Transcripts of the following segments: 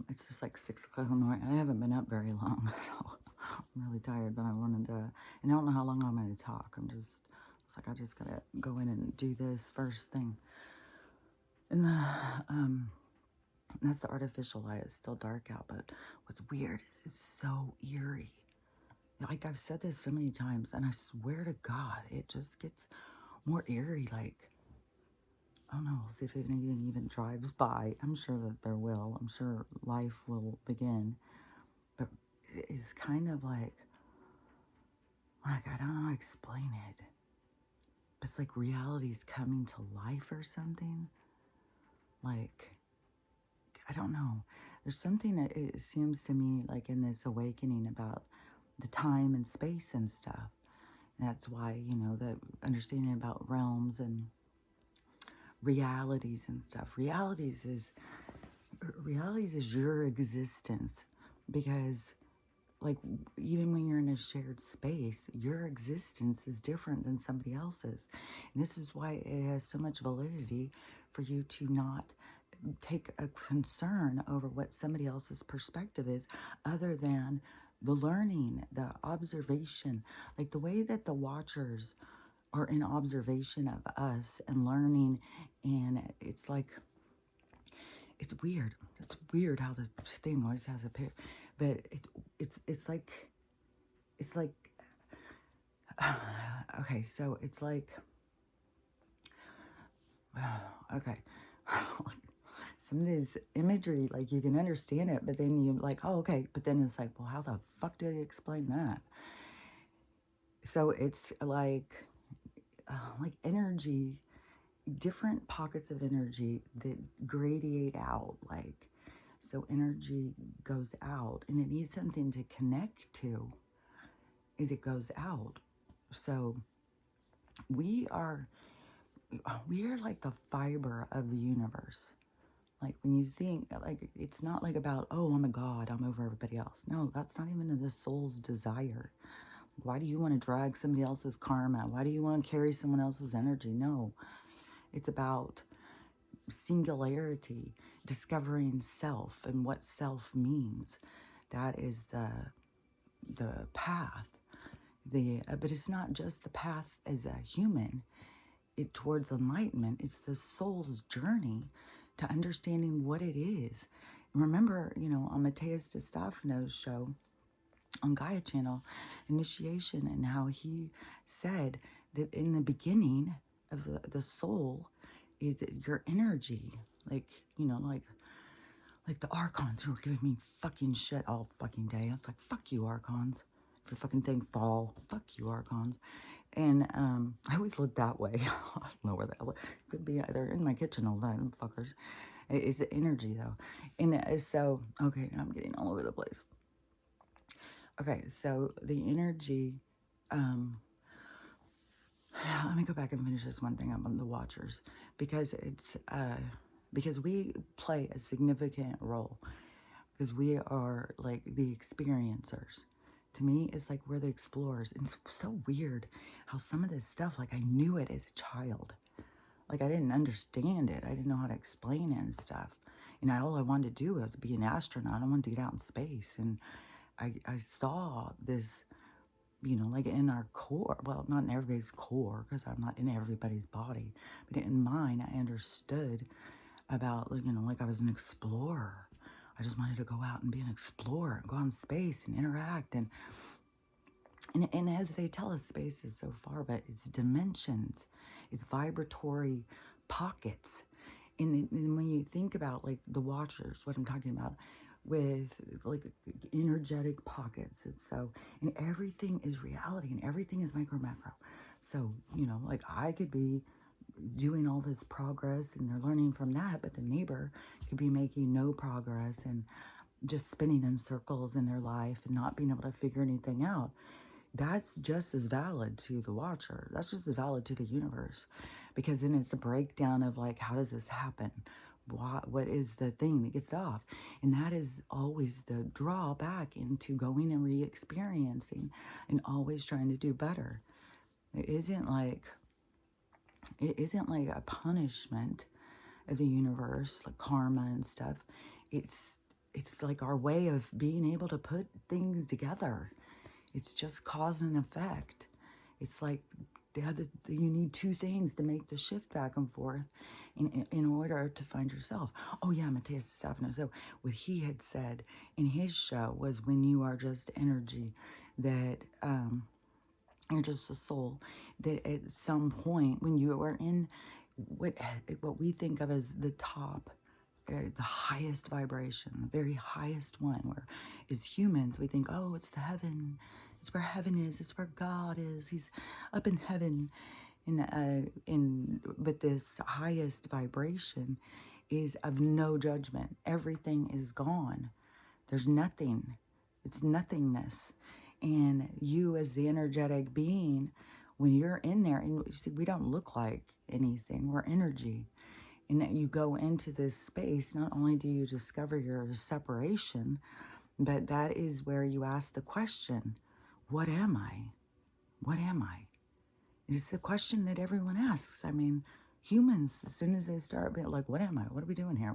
It's just like 6 o'clock in the morning. I haven't been up very long, so I'm really tired, but I wanted to, and I don't know how long I'm going to talk. It's like, I just got to go in and do this first thing. And that's the artificial light. It's still dark out, but what's weird is it's so eerie. Like, I've said this so many times, and I swear to God, it just gets more eerie. Like, I don't know, we'll see if anything even drives by. I'm sure that there will. I'm sure life will begin. But it is kind of like I don't know how to explain it. It's like reality's coming to life or something. Like, I don't know. There's something that it seems to me like in this awakening about the time and space and stuff. And that's why, the understanding about realms and realities and stuff. Realities is your existence, because like, even when you're in a shared space, your existence is different than somebody else's. And this is why it has so much validity for you to not take a concern over what somebody else's perspective is, other than the learning, the observation, like the way that the watchers are in observation of us and learning. And it's like, it's weird. It's weird how the thing always has a pair, but it's like, okay, so it's like, okay, some of this imagery, like, you can understand it, but then you're like, oh, okay, but then it's like, well, how the fuck do you explain that? So it's like energy, different pockets of energy that radiate out, like, so energy goes out, and it needs something to connect to as it goes out. So we are like the fiber of the universe. Like, when you think, like, it's not like about, oh, I'm a god, I'm over everybody else. No, that's not even the soul's desire. Why do you want to drag somebody else's karma? Why do you want to carry someone else's energy? No, it's about singularity, discovering self and what self means. That is the path. But it's not just the path as a human. Towards enlightenment, it's the soul's journey to understanding what it is. And remember, on Mateus de Stefano's show on Gaia Channel, Initiation, and how he said that in the beginning of the soul is your energy. Like, like the Archons who were giving me fucking shit all fucking day. I was like, fuck you, Archons. If your fucking thing fall, fuck you, Archons. And I always look that way. I don't know where that could be. They're in my kitchen all the time, fuckers. It's the energy, though. And so, okay, I'm getting all over the place. Okay, so the energy, let me go back and finish this one thing up on the Watchers, because it's, because we play a significant role, because we are like the experiencers. To me, it's like we're the explorers. And it's so weird how some of this stuff, like, I knew it as a child. Like, I didn't understand it. I didn't know how to explain it and stuff. And all I wanted to do was be an astronaut. I wanted to get out in space. And I saw this, like in our core. Well, not in everybody's core, because I'm not in everybody's body. But in mine, I understood about, like I was an explorer. I just wanted to go out and be an explorer, and go out in space and interact. And as they tell us, space is so far, but it's dimensions, it's vibratory pockets. And when you think about, like, the Watchers, what I'm talking about, with, like, energetic pockets, and so, and everything is reality, and everything is micro macro. So, like, I could be doing all this progress and they're learning from that, but the neighbor could be making no progress and just spinning in circles in their life and not being able to figure anything out. That's just as valid to the Watcher. That's just as valid to the universe, because then it's a breakdown of, like, how does this happen? What is the thing that gets off? And that is always the drawback into going and re-experiencing and always trying to do better. It isn't like a punishment of the universe, like karma and stuff. It's it's like our way of being able to put things together. It's just cause and effect. It's like you need two things to make the shift back and forth in order to find yourself. Oh yeah, Matthias Stefano. So what he had said in his show was, when you are just energy, that you're just a soul, that at some point when you are in what we think of as the top, the highest vibration, the very highest one, where as humans we think, oh, it's the heaven, it's where heaven is, it's where God is, he's up in heaven. But this highest vibration is of no judgment. Everything is gone. There's nothing. It's nothingness. And you, as the energetic being, when you're in there, and you see, we don't look like anything, we're energy. And that you go into this space, not only do you discover your separation, but that is where you ask the question, what am I? What am I? It's the question that everyone asks. I mean, humans, as soon as they start being like, what am I? What are we doing here?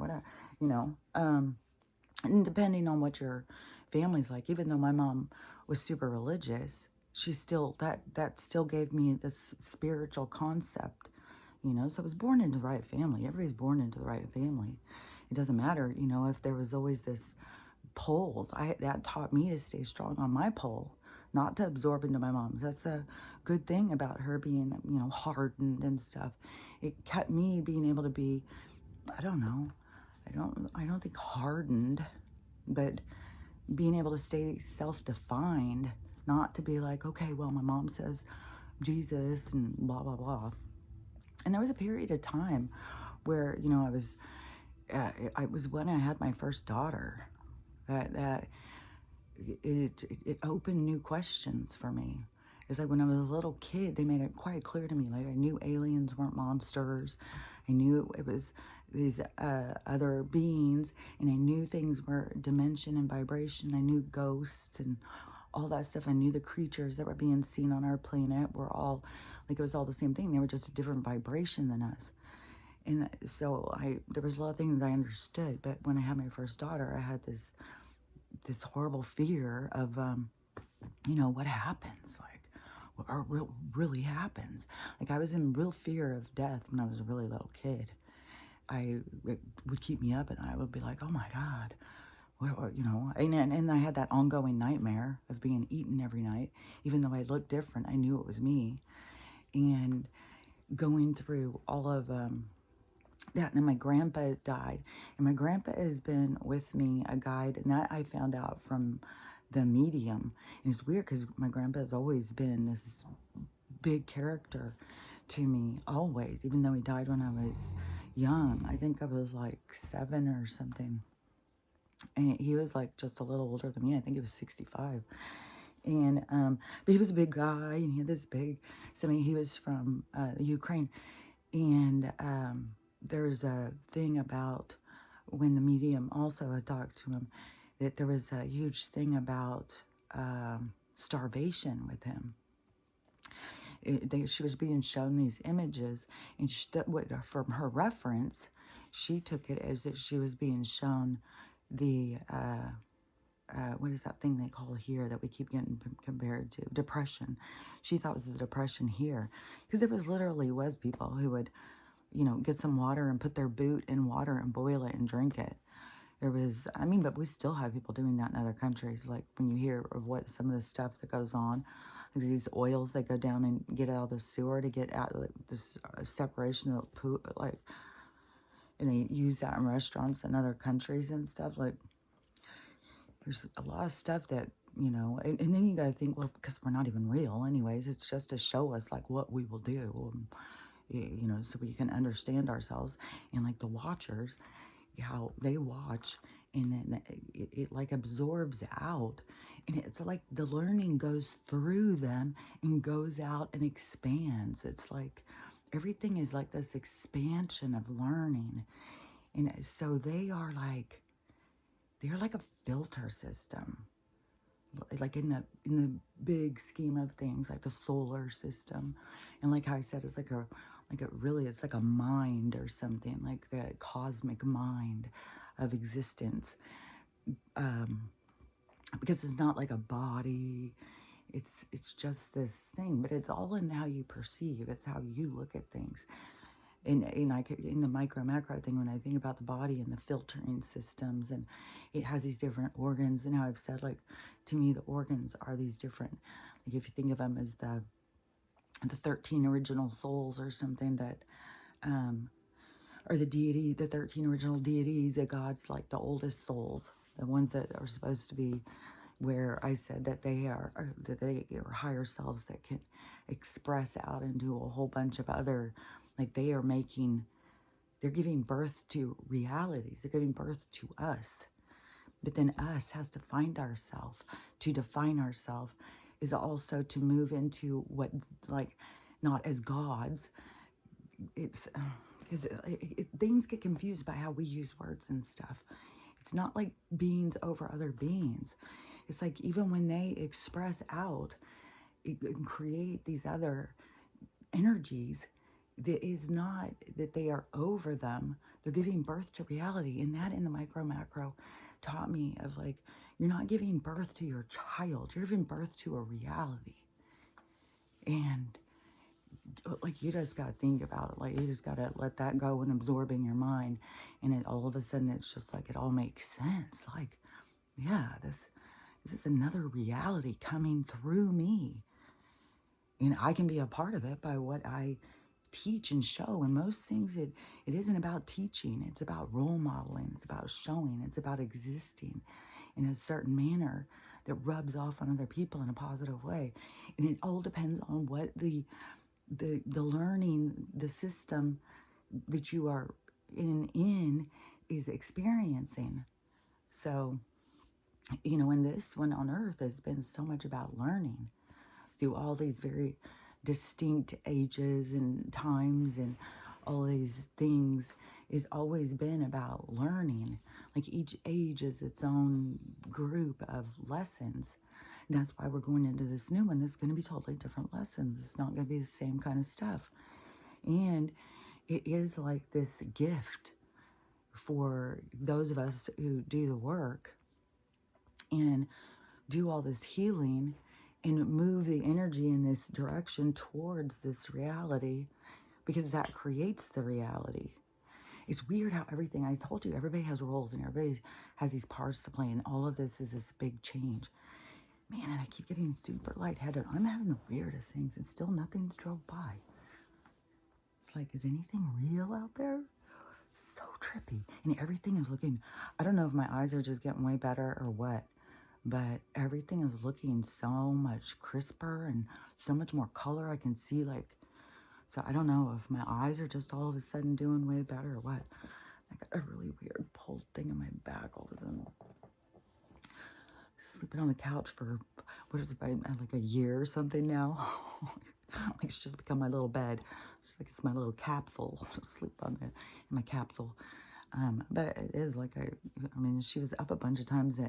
And depending on what your family's like, even though my mom was super religious, she still, that still gave me this spiritual concept, so I was born into the right family. Everybody's born into the right family. It doesn't matter, if there was always this poles. That taught me to stay strong on my pole, not to absorb into my mom's. That's a good thing about her being, hardened and stuff. It kept me being able to be, I don't know, I don't think hardened, but being able to stay self-defined, not to be like, okay, well, my mom says Jesus and blah, blah, blah. And there was a period of time where, I was when I had my first daughter, that it opened new questions for me. It's like when I was a little kid, they made it quite clear to me, like I knew aliens weren't monsters. I knew it was these other beings, and I knew things were dimension and vibration. I knew ghosts and all that stuff. I knew the creatures that were being seen on our planet were all, like, it was all the same thing. They were just a different vibration than us. And so there was a lot of things I understood, but when I had my first daughter, I had this horrible fear of, what happens, like, what really happens. Like, I was in real fear of death when I was a really little kid. It would keep me up, and I would be like, oh my God, and I had that ongoing nightmare of being eaten every night. Even though I looked different, I knew it was me. And going through all of that, and then my grandpa died, and my grandpa has been with me, a guide, and that I found out from the medium. And it's weird because my grandpa has always been this big character to me, always, even though he died when I was young. I think I was like 7 or something, and he was like just a little older than me. I think he was 65. And but he was a big guy, and he had this big, he was from Ukraine. And there's a thing about when the medium also had talked to him, that there was a huge thing about starvation with him. She was being shown these images, and from her reference, she took it as that she was being shown the what is that thing they call here that we keep getting compared to? Depression. She thought it was the depression here, because there was people who would, get some water and put their boot in water and boil it and drink it. There was, but we still have people doing that in other countries. Like when you hear of what some of the stuff that goes on, like these oils that go down and get out of the sewer to get out like, this separation of poop, like, and they use that in restaurants in other countries and stuff. Like, there's a lot of stuff that, and then you got to think, well, because we're not even real anyways, it's just to show us like what we will do, so we can understand ourselves. And like the watchers, how they watch, and then it like absorbs out, and it's like the learning goes through them and goes out and expands. It's like everything is like this expansion of learning. And so they're like a filter system, like in the big scheme of things, like the solar system. And like how I said, it's like it's like a mind or something, like the cosmic mind of existence, because it's not like a body. It's just this thing, but it's all in how you perceive. It's how you look at things. And I could, in the micro macro thing, when I think about the body and the filtering systems, and it has these different organs, and how I've said, like, to me, the organs are these different, like, if you think of them as the 13 original souls or something, that or the deity, the 13 original deities, that God's like the oldest souls, the ones that are supposed to be, where I said that they are higher selves that can express out into a whole bunch of other, like, they're giving birth to realities. They're giving birth to us. But then us has to find ourselves. To define ourselves is also to move into what, like, not as gods. It's because things get confused by how we use words and stuff. It's not like beings over other beings. It's like even when they express out and create these other energies, that is not that they are over them. They're giving birth to reality. And that in the micro macro taught me of, like, you're not giving birth to your child. You're giving birth to a reality. And, like, you just got to think about it. Like, you just got to let that go and absorb in your mind. And it all of a sudden, it's just like, it all makes sense. Like, yeah, this is another reality coming through me. And I can be a part of it by what I teach and show. And most things, it isn't about teaching. It's about role modeling. It's about showing. It's about existing in a certain manner that rubs off on other people in a positive way. And it all depends on what the learning, the system that you are in is experiencing. So, and this one on earth has been so much about learning through all these very distinct ages and times, and all these things has always been about learning. Like, each age is its own group of lessons. And that's why we're going into this new one. That's going to be totally different lessons. It's not going to be the same kind of stuff. And it is like this gift for those of us who do the work and do all this healing and move the energy in this direction towards this reality, because that creates the reality. It's weird how everything, I told you, everybody has roles and everybody has these parts to play, and all of this is this big change. Man, and I keep getting super lightheaded. I'm having the weirdest things, and still nothing's drove by. It's like, is anything real out there? So trippy. And everything is looking, I don't know if my eyes are just getting way better or what, but everything is looking so much crisper and so much more color. I can see, like, so I don't know if my eyes are just all of a sudden doing way better or what. I got a really weird pulled thing in my back all of a sudden. Sleeping on the couch for, what is it, like a year or something now? Like, it's just become my little bed. It's like it's my little capsule. Just sleep on it in my capsule. But it is like, I mean, she was up a bunch of times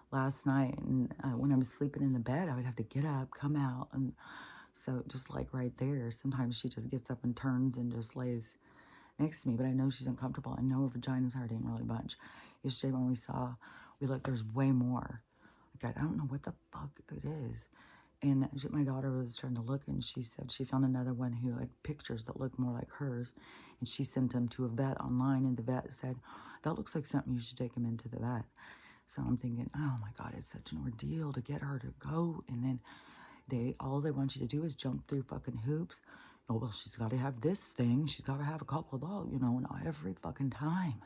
last night, and when I was sleeping in the bed, I would have to get up, come out, and so just like right there, sometimes she just gets up and turns and just lays next to me, but I know she's uncomfortable. I know her vagina's hurting really much. Yesterday when we looked, there's way more. Like, I don't know what the fuck it is. And my daughter was trying to look, and she said she found another one who had pictures that looked more like hers, and she sent them to a vet online, and the vet said, that looks like something you should take him into the vet. So I'm thinking, oh my God, it's such an ordeal to get her to go. And then all they want you to do is jump through fucking hoops. Oh, well, she's got to have this thing. She's got to have a couple of those, and every fucking time.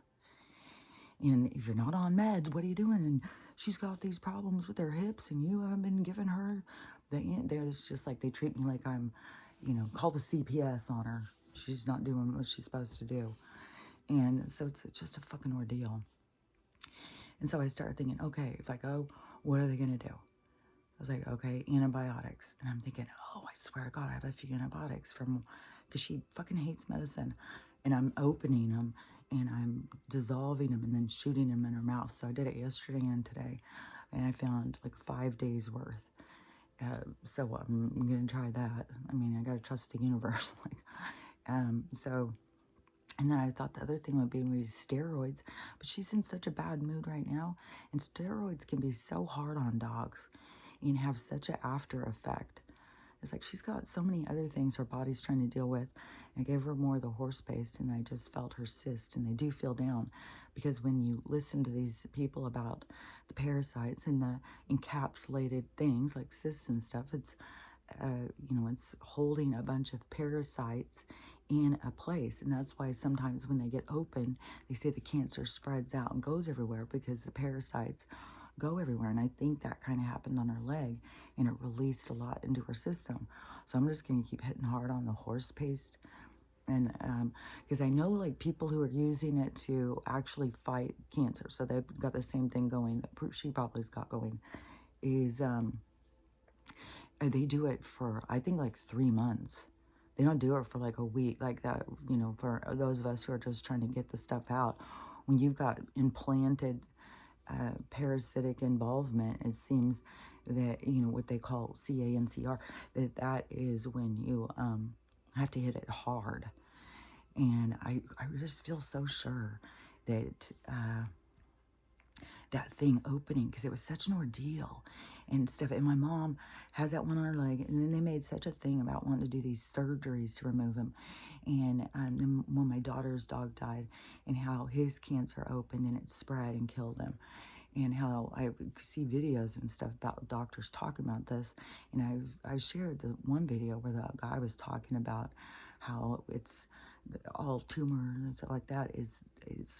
And if you're not on meds, what are you doing? And she's got these problems with her hips, and you haven't been giving her it's just like they treat me like I'm, call the CPS on her. She's not doing what she's supposed to do. And so it's just a fucking ordeal. And so I started thinking, okay, if I go, what are they going to do? I was like, okay, antibiotics. And I'm thinking, oh, I swear to God, I have a few antibiotics because she fucking hates medicine. And I'm opening them, and I'm dissolving them and then shooting them in her mouth. So I did it yesterday and today, and I found like 5 days worth. So I'm going to try that. I mean, I got to trust the universe. So And then I thought the other thing would be maybe steroids, but she's in such a bad mood right now, and steroids can be so hard on dogs and have such an after effect. It's like she's got so many other things her body's trying to deal with. I gave her more of the horse paste, and I just felt her cyst, and they do feel down. Because when you listen to these people about the parasites and the encapsulated things like cysts and stuff, it's, it's holding a bunch of parasites in a place. And that's why sometimes when they get open, they say the cancer spreads out and goes everywhere because the parasites go everywhere. And I think that kind of happened on her leg, and it released a lot into her system. So I'm just going to keep hitting hard on the horse paste. And because I know like people who are using it to actually fight cancer, so they've got the same thing going that she probably's got going, is they do it for, I think, like 3 months. They don't do it for like a week like that, for those of us who are just trying to get the stuff out. When you've got implanted parasitic involvement, it seems that, what they call CANCR, that is when you have to hit it hard. And I just feel so sure that that thing opening, because it was such an ordeal and stuff. And my mom has that one on her leg, and then they made such a thing about wanting to do these surgeries to remove them. And then when my daughter's dog died, and how his cancer opened and it spread and killed him, and how I see videos and stuff about doctors talking about this. And I shared the one video where the guy was talking about how it's all tumor and stuff like that is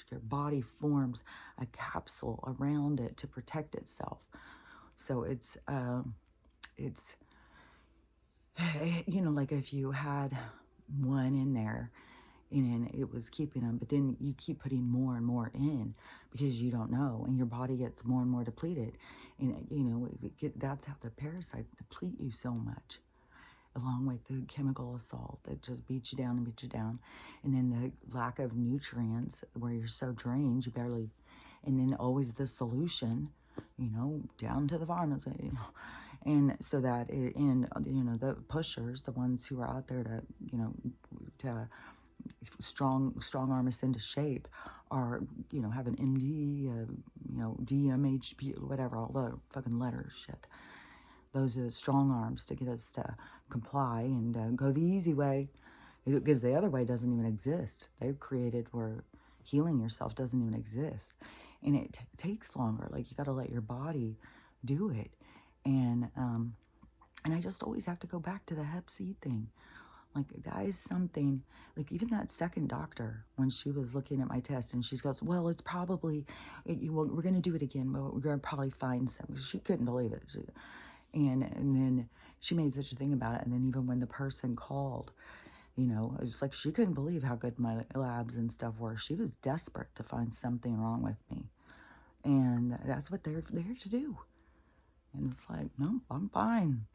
your body forms a capsule around it to protect itself. So it's like if you had one in there and it was keeping them, but then you keep putting more and more in because you don't know, and your body gets more and more depleted. And that's how the parasites deplete you so much, along with the chemical assault that just beats you down and beats you down. And then the lack of nutrients where you're so drained, you barely, and then always the solution, down to the pharmacy. And so that, the pushers, the ones who are out there to strong arm us into shape, are, have an MD, DMHP, whatever, all the fucking letters, shit. Those are the strong arms to get us to comply and go the easy way, because the other way doesn't even exist. They've created where healing yourself doesn't even exist, and it takes longer. Like, you got to let your body do it. And I just always have to go back to the Hep C thing. Like, that is something, like, even that second doctor, when she was looking at my test, and she goes, well, it's probably, we're going to do it again, but we're going to probably find something. She couldn't believe it. And then she made such a thing about it. And then even when the person called, it was like she couldn't believe how good my labs and stuff were. She was desperate to find something wrong with me. And that's what they're there to do. And it's like, no, I'm fine.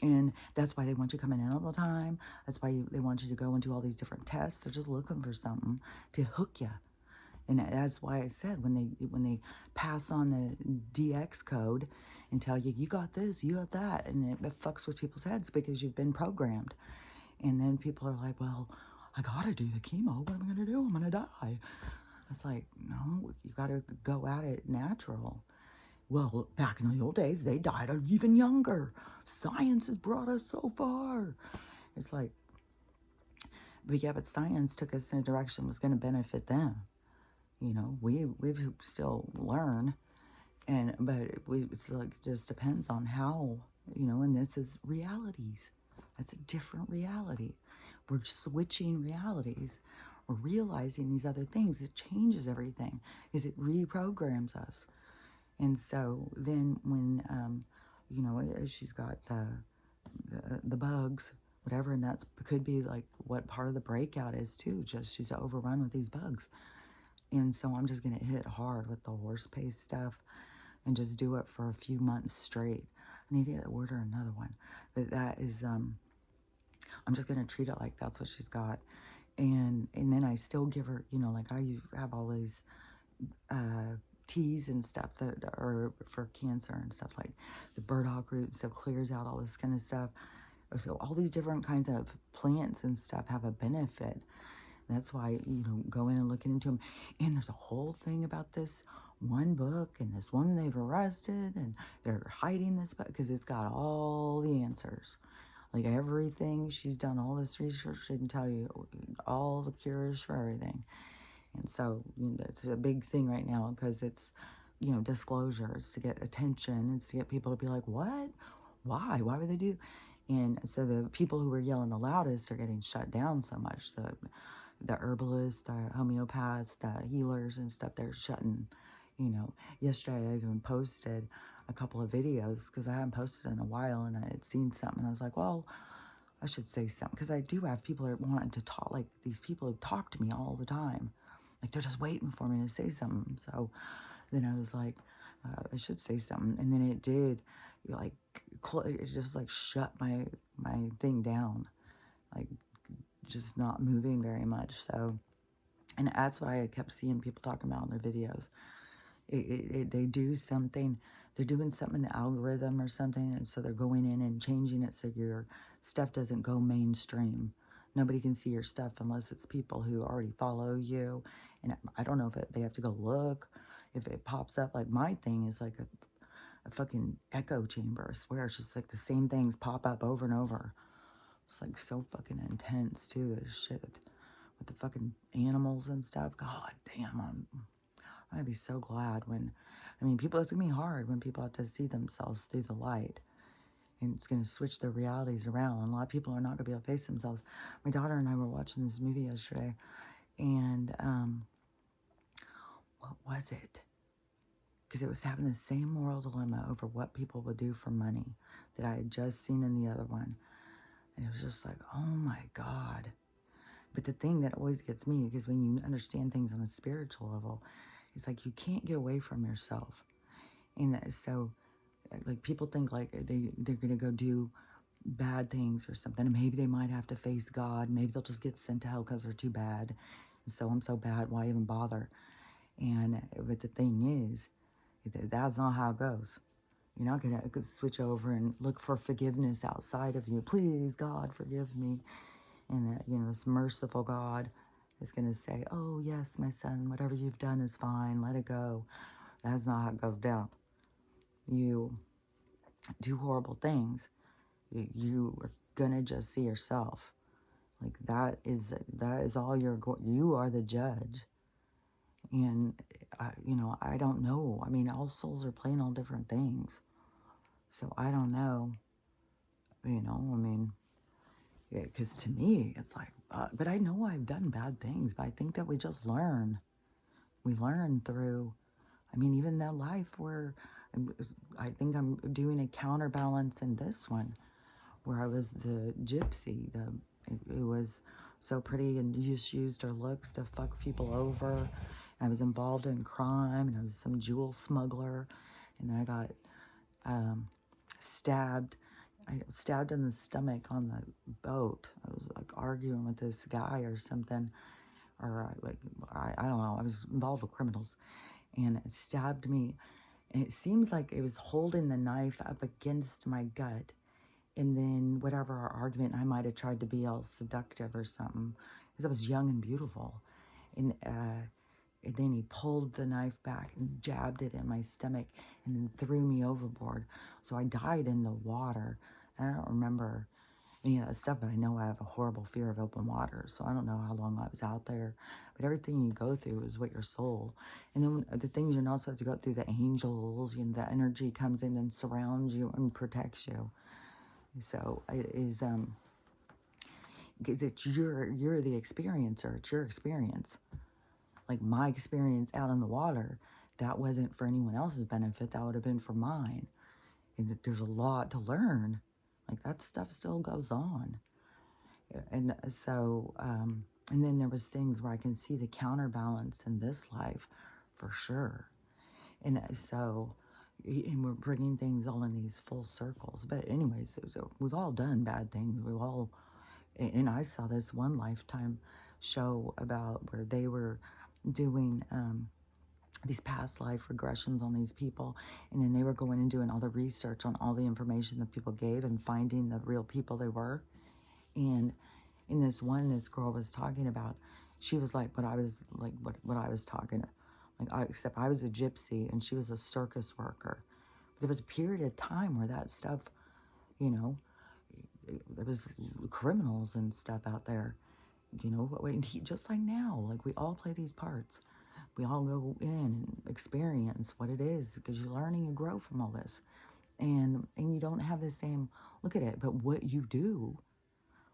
And that's why they want you coming in all the time. That's why they want you to go and do all these different tests. They're just looking for something to hook you. And that's why I said when they pass on the DX code and tell you, you got this, you got that, and it fucks with people's heads because you've been programmed. And then people are like, well, I gotta do the chemo. What am I gonna do? I'm gonna die. It's like, no, you gotta go at it natural. Well, back in the old days, they died even younger. Science has brought us so far. It's like, but science took us in a direction that was going to benefit them. We've still learn, but it's like, it just depends on how, and this is realities. That's a different reality. We're switching realities. We're realizing these other things. It changes everything, because it reprograms us. And so then when, she's got the bugs, whatever, and that could be like what part of the breakout is too, just she's overrun with these bugs. And so I'm just going to hit it hard with the horse paste stuff and just do it for a few months straight. I need to order another one. But that is, I'm just going to treat it like that's what she's got. And then I still give her, like I have all these teas and stuff that are for cancer and stuff, like the burdock root, so clears out all this kind of stuff. So all these different kinds of plants and stuff have a benefit That's why, going and looking into them. And there's a whole thing about this one book and this woman they've arrested, and they're hiding this book because it's got all the answers. Like everything, she's done all this research, she can tell you all the cures for everything. And so it's a big thing right now because it's, disclosure. It's to get attention. It's to get people to be like, what? Why? Why would they do? And so the people who were yelling the loudest are getting shut down so much. The herbalists, the homeopaths, the healers and stuff, they're shutting, Yesterday I even posted a couple of videos because I haven't posted in a while, and I had seen something. And I was like, well, I should say something, because I do have people that want to talk, like these people who talk to me all the time. Like they're just waiting for me to say something. So then I was like, I should say something. And then it did, like, it just like shut my thing down, like just not moving very much. So, and that's what I kept seeing people talking about in their videos. They do something, they're doing something in the algorithm or something, and so they're going in and changing it so your stuff doesn't go mainstream. Nobody can see your stuff unless it's people who already follow you. And I don't know if they have to go look, if it pops up. Like my thing is like a fucking echo chamber. I swear, it's just like the same things pop up over and over. It's like so fucking intense too, this shit with the fucking animals and stuff. God damn, I'd be so glad when, people, it's going to be hard when people have to see themselves through the light. And it's going to switch their realities around. And a lot of people are not going to be able to face themselves. My daughter and I were watching this movie yesterday. And, what was it? Because it was having the same moral dilemma over what people would do for money that I had just seen in the other one. And it was just like, oh my God. But the thing that always gets me, because when you understand things on a spiritual level, it's like you can't get away from yourself. And so, like, people think like they're going to go do bad things or something. And maybe they might have to face God. Maybe they'll just get sent to hell because they're too bad. And so I'm so bad, why even bother? But the thing is, that's not how it goes. You're not going to switch over and look for forgiveness outside of you. Please, God, forgive me. And, this merciful God is going to say, oh, yes, my son, whatever you've done is fine. Let it go. That's not how it goes down. You do horrible things. You are going to just see yourself. Like that is all you are the judge. And, I don't know. All souls are playing all different things. So I don't know. Because to me, it's like, but I know I've done bad things, but I think that we just learn. We learn through, even that life where I think I'm doing a counterbalance in this one, where I was the gypsy, it was so pretty and just used her looks to fuck people over. And I was involved in crime, and I was some jewel smuggler, and then I got stabbed. I got stabbed in the stomach on the boat. I was like arguing with this guy or something, or I don't know. I was involved with criminals, and it stabbed me. And it seems like it was holding the knife up against my gut. And then whatever our argument, I might have tried to be all seductive or something, because I was young and beautiful. And then he pulled the knife back and jabbed it in my stomach and then threw me overboard. So I died in the water. I don't remember any of that stuff, but I know I have a horrible fear of open water. So I don't know how long I was out there. But everything you go through is what your soul. And then the things you're not supposed to go through, the angels, the energy comes in and surrounds you and protects you. So it is, because you're the experiencer. It's your experience. Like my experience out in the water, that wasn't for anyone else's benefit. That would have been for mine. And there's a lot to learn. Like that stuff still goes on. And so, and then there was things where I can see the counterbalance in this life for sure. And so, and we're bringing things all in these full circles. But anyways, we've all done bad things. We've all, and I saw this one Lifetime show about where they were doing these past life regressions on these people, and then they were going and doing all the research on all the information that people gave and finding the real people they were. And in this one, this girl was talking about, She was like what I was like, what I was talking, except I was a gypsy and she was a circus worker. There was a period of time where that stuff, you know, there was criminals and stuff out there, you know. And just like now, like we all play these parts. We all go in and experience what it is because you're learning and grow from all this. And you don't have the same look at it, but what you do,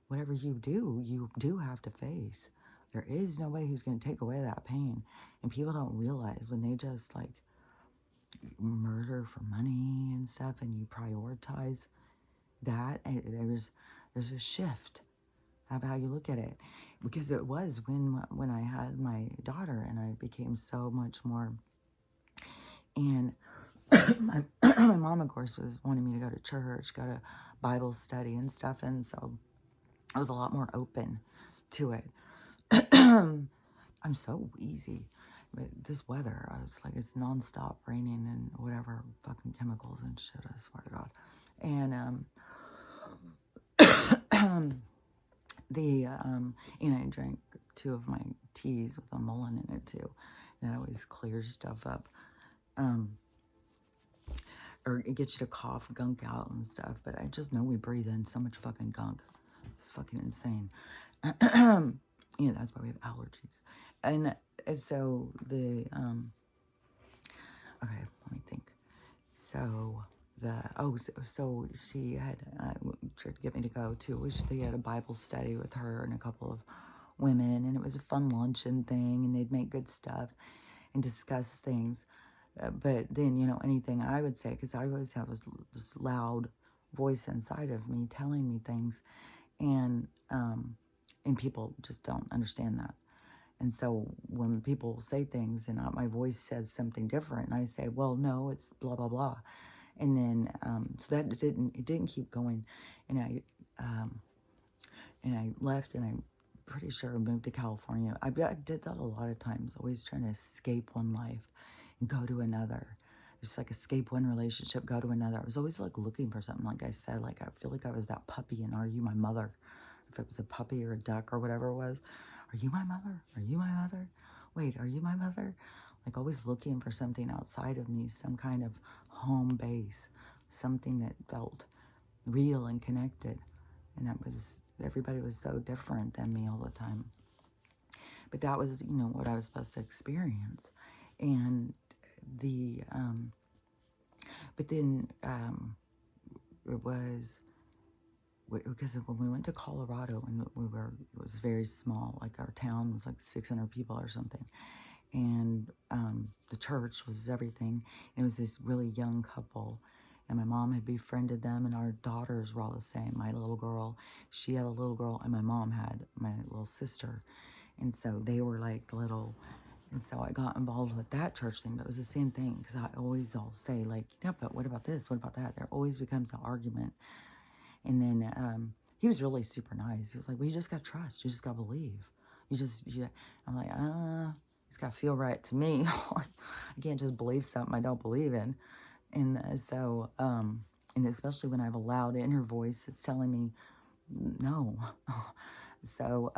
whatever you do have to face. There is no way who's going to take away that pain. And people don't realize when they just like murder for money and stuff and you prioritize that, there's a shift of how you look at it. Because it was when I had my daughter and I became so much more, and my mom of course was wanting me to go to church, go to Bible study and stuff, and so I was a lot more open to it. I'm so wheezy. But this weather, I was like, it's nonstop raining and whatever fucking chemicals and shit, I swear to God. And and I drank 2 of my teas with a mullein in it too. And that always clears stuff up. Or it gets you to cough gunk out and stuff. But I just know we breathe in so much fucking gunk. It's fucking insane. Yeah, that's why we have allergies. And so okay, let me think. So so she had tried to get me to go to. They had a Bible study with her and a couple of women, and it was a fun luncheon thing, and they'd make good stuff and discuss things. But then, you know, anything I would say, because I always have this loud voice inside of me telling me things, and people just don't understand that. And so when people say things and my voice says something different, and I say, well, no, it's blah, blah, blah. And then, so that didn't keep going. And I left, and I'm pretty sure I moved to California. I did that a lot of times, always trying to escape one life and go to another. Just like escape one relationship, go to another. I was always like looking for something. Like I said, like I feel like I was that puppy in Are You My Mother? If it was a puppy or a duck or whatever it was. Are you my mother? Are you my mother? Wait, are you my mother? Like always looking for something outside of me, some kind of home base, something that felt real and connected. And everybody was so different than me all the time. But that was, you know, what I was supposed to experience. And but then it was, because when we went to Colorado, and it was very small, like our town was like 600 people or something. And the church was everything. And it was this really young couple. And my mom had befriended them, and our daughters were all the same. My little girl, she had a little girl, and my mom had my little sister. And so they were like little. And so I got involved with that church thing, but it was the same thing, because I'll say like, yeah, but what about this? What about that? There always becomes an argument. And then he was really super nice. He was like, well, you just got to trust. You just got to believe. I'm like, it's got to feel right to me. I can't just believe something I don't believe in. And so, and especially when I have a loud inner voice that's telling me no. So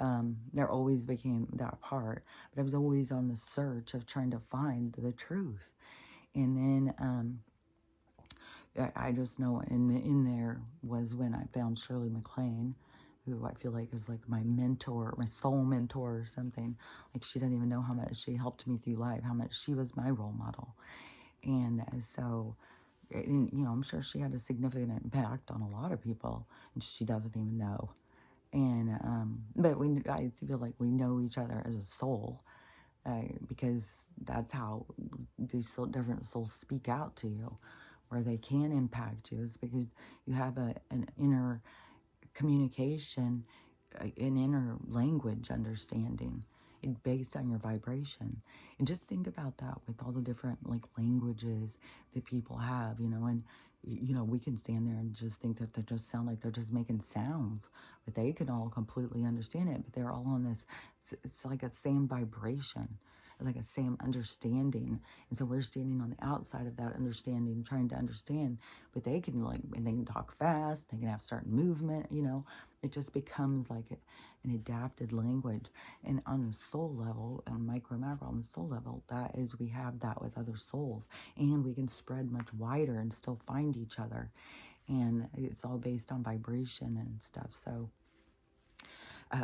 there always became that part. But I was always on the search of trying to find the truth. And then I just know in there was when I found Shirley MacLaine, who I feel like was like my mentor, my soul mentor or something. Like she didn't even know how much she helped me through life, how much she was my role model. And so, you know, I'm sure she had a significant impact on a lot of people, and she doesn't even know. And but I feel like we know each other as a soul, because that's how these different souls speak out to you, where they can impact you, is because you have an inner communication, an inner language understanding, based on your vibration. And just think about that with all the different like languages that people have, you know. And you know, we can stand there and just think that they just sound like they're just making sounds, but they can all completely understand it. But they're all on this, it's like a same vibration. like a same understanding. And so we're standing on the outside of that understanding, trying to understand, but they can like, and they can talk fast, they can have certain movement, you know, it just becomes like an adapted language. And on the soul level, on micro, macro, on the soul level, that is, we have that with other souls, and we can spread much wider and still find each other. And it's all based on vibration and stuff. So,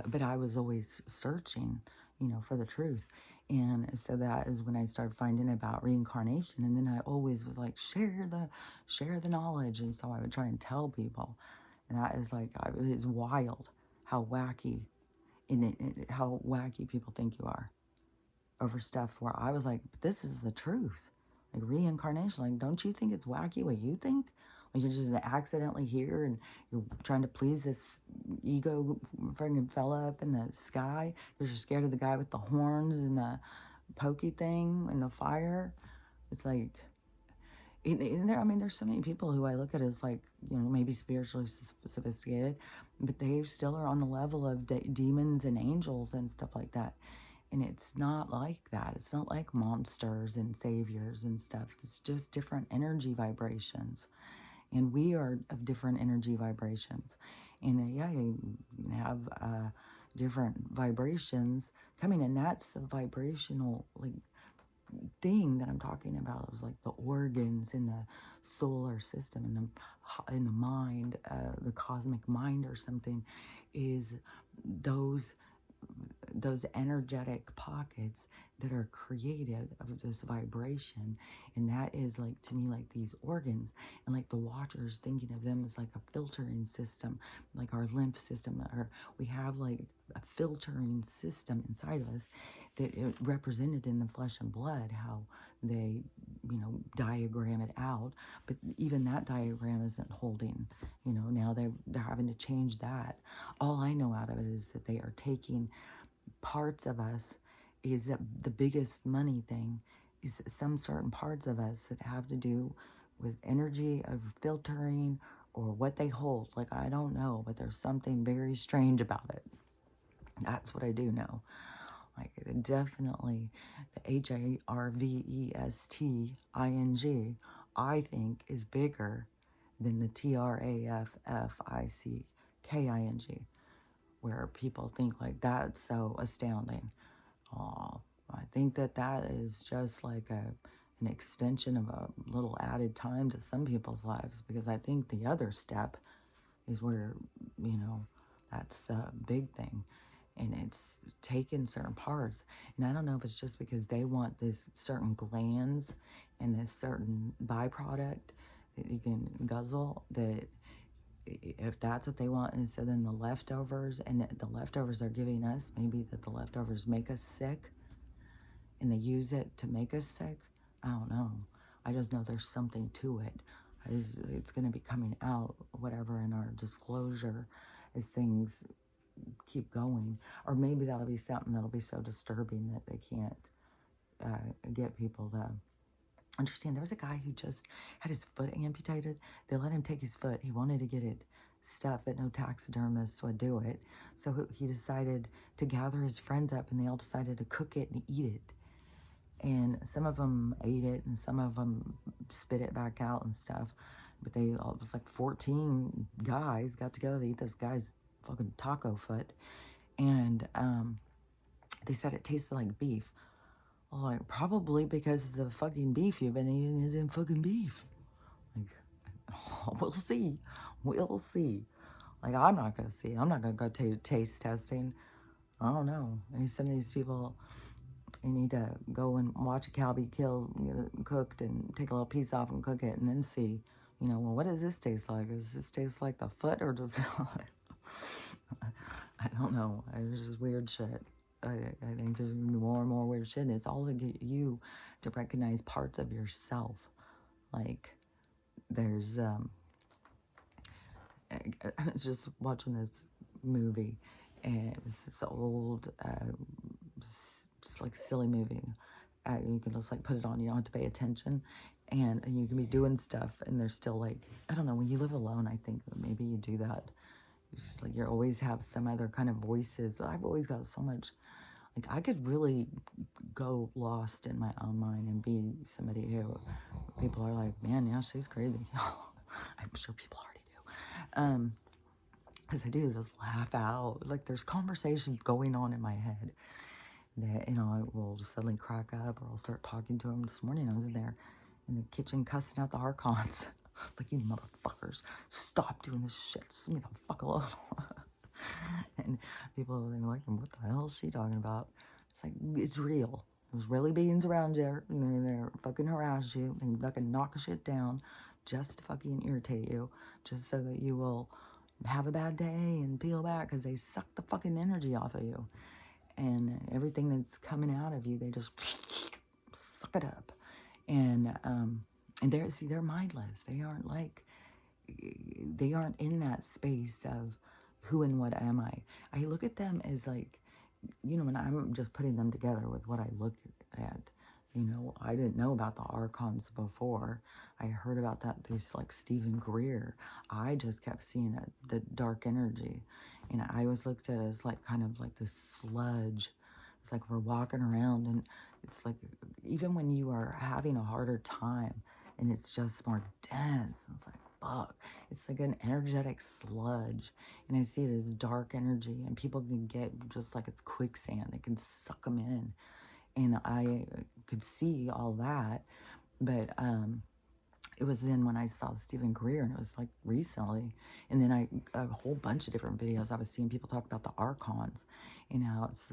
but I was always searching, you know, for the truth. And so that is when I started finding about reincarnation. And then I always was like, share the knowledge. And so I would try and tell people. And that is like, it's wild how wacky, how wacky people think you are over stuff where I was like, this is the truth. Like reincarnation, like, don't you think it's wacky what you think? Like you're just accidentally here and you're trying to please this ego friggin' fella up in the sky because you're scared of the guy with the horns and the pokey thing and the fire. It's like, I mean, there's so many people who I look at as like, you know, maybe spiritually sophisticated, but they still are on the level of demons and angels and stuff like that. And it's not like that. It's not like monsters and saviors and stuff. It's just different energy vibrations. And we are of different energy vibrations. And yeah, you have different vibrations coming, and that's the vibrational like thing that I'm talking about. It was like the organs in the solar system, in the mind, the cosmic mind or something, is those energetic pockets that are created of this vibration. And that is like, to me, like these organs, and like the watchers, thinking of them as like a filtering system, like our lymph system, or we have like a filtering system inside of us that it represented in the flesh and blood, how they, you know, diagram it out. But even that diagram isn't holding, you know, now they're having to change that. All I know out of it is that they are taking parts of us, is that the biggest money thing is some certain parts of us that have to do with energy of filtering or what they hold. Like, I don't know, but there's something very strange about it. That's what I do know. Like, definitely the HARVESTING, I think, is bigger than the TRAFFICKING, where people think like that's so astounding. Oh, I think that that is just like an extension of a little added time to some people's lives, because I think the other step is where, you know, that's a big thing. And it's taken certain parts. And I don't know if it's just because they want this certain glands and this certain byproduct that you can guzzle, that if that's what they want, and so then the leftovers, and the leftovers are giving us, maybe that the leftovers make us sick and they use it to make us sick. I don't know. I just know there's something to it. It's going to be coming out, whatever, in our disclosure as things keep going. Or maybe that'll be something that'll be so disturbing that they can't get people to understand. There was a guy who just had his foot amputated. They let him take his foot. He wanted to get it stuffed, but no taxidermist would do it. So he decided to gather his friends up, and they all decided to cook it and eat it. And some of them ate it, and some of them spit it back out and stuff. But it was like 14 guys got together to eat this guy's fucking taco foot. And they said it tasted like beef. Well, like, probably because the fucking beef you've been eating isn't fucking beef. Like, we'll see. We'll see. Like, I'm not going to see. I'm not going to go taste testing. I don't know. Maybe some of these people, you need to go and watch a cow be killed, get it cooked, and take a little piece off and cook it, and then see, you know, well, what does this taste like? Does this taste like the foot, or does it... I don't know. It's just weird shit. I think there's more and more weird shit, and it's all to get you to recognize parts of yourself. Like, there's, I was just watching this movie, and it's this old, just like silly movie. You can just like put it on, you don't have to pay attention, and you can be doing stuff, and there's still like, I don't know, when you live alone, I think maybe you do that. It's just like you always have some other kind of voices. I've always got so much Like, I could really go lost in my own mind and be somebody who people are like, man, yeah, she's crazy. I'm sure people already do. Because I do just laugh out. Like, there's conversations going on in my head that, you know, I will just suddenly crack up, or I'll start talking to him. This morning I was in there in the kitchen cussing out the Archons. It's like, you motherfuckers, stop doing this shit. Just leave me the fuck alone. And people are like, what the hell is she talking about? It's like, it's real. There's really beings around you, and they're fucking harass you. They fucking knock shit down just to fucking irritate you, just so that you will have a bad day and feel bad, because they suck the fucking energy off of you. And everything that's coming out of you, they just suck it up. And they're mindless. They aren't in that space of who and what am I. I look at them as like, you know, and I'm just putting them together with what I look at. You know, I didn't know about the Archons before. I heard about that through like Stephen Greer. I just kept seeing that, the dark energy. And I always looked at it as like kind of like this sludge. It's like we're walking around, and it's like, even when you are having a harder time and it's just more dense, it's like, fuck. It's like an energetic sludge. And I see it as dark energy, and people can get just like it's quicksand. They can suck them in. And I could see all that. But it was then when I saw Stephen Greer, and it was like recently. And then a whole bunch of different videos, I was seeing people talk about the Archons, and how it's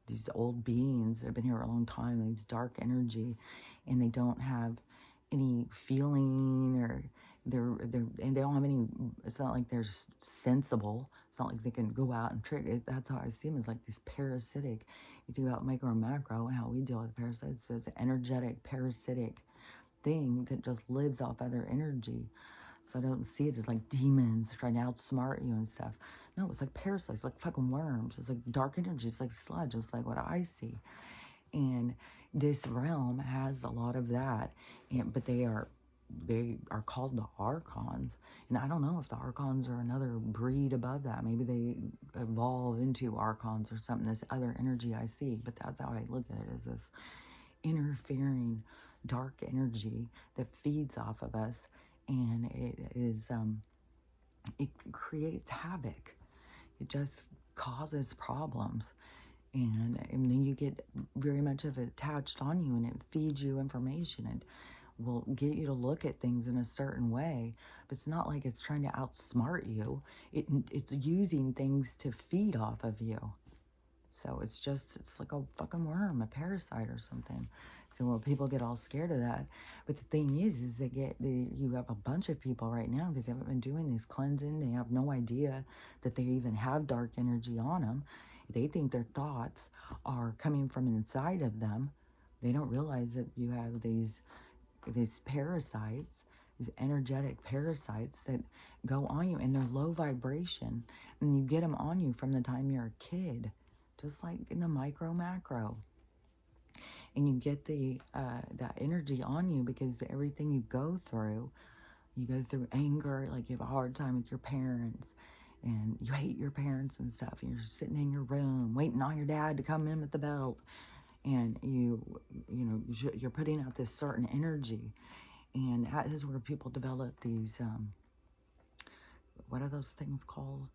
these old beings that have been here a long time, these dark energy, and they don't have any feeling, or and they don't have any, it's not like they're sensible. It's not like they can go out and trick it. That's how I see them, as like these parasitic. You think about micro and macro and how we deal with parasites. So it's an energetic, parasitic thing that just lives off other energy. So I don't see it as like demons trying to outsmart you and stuff. No, it's like parasites, like fucking worms. It's like dark energy. It's like sludge. It's like what I see. And this realm has a lot of that. But they are called the Archons. And I don't know if the Archons are another breed above that. Maybe they evolve into Archons or something, this other energy I see. But that's how I look at it, as this interfering dark energy that feeds off of us. And it creates havoc. It just causes problems. And then you get very much of it attached on you, and it feeds you information and will get you to look at things in a certain way. But it's not like it's trying to outsmart you. It's using things to feed off of you. So it's like a fucking worm, a parasite or something. So when people get all scared of that. But the thing is you have a bunch of people right now, because they haven't been doing this cleansing. They have no idea that they even have dark energy on them. They think their thoughts are coming from inside of them. They don't realize that you have these parasites, these energetic parasites that go on you, and they're low vibration. And you get them on you from the time you're a kid, just like in the micro macro. And you get that energy on you because everything you go through anger, like you have a hard time with your parents, and you hate your parents and stuff, and you're sitting in your room waiting on your dad to come in with the belt, and you're putting out this certain energy. And that is where people develop these what are those things called?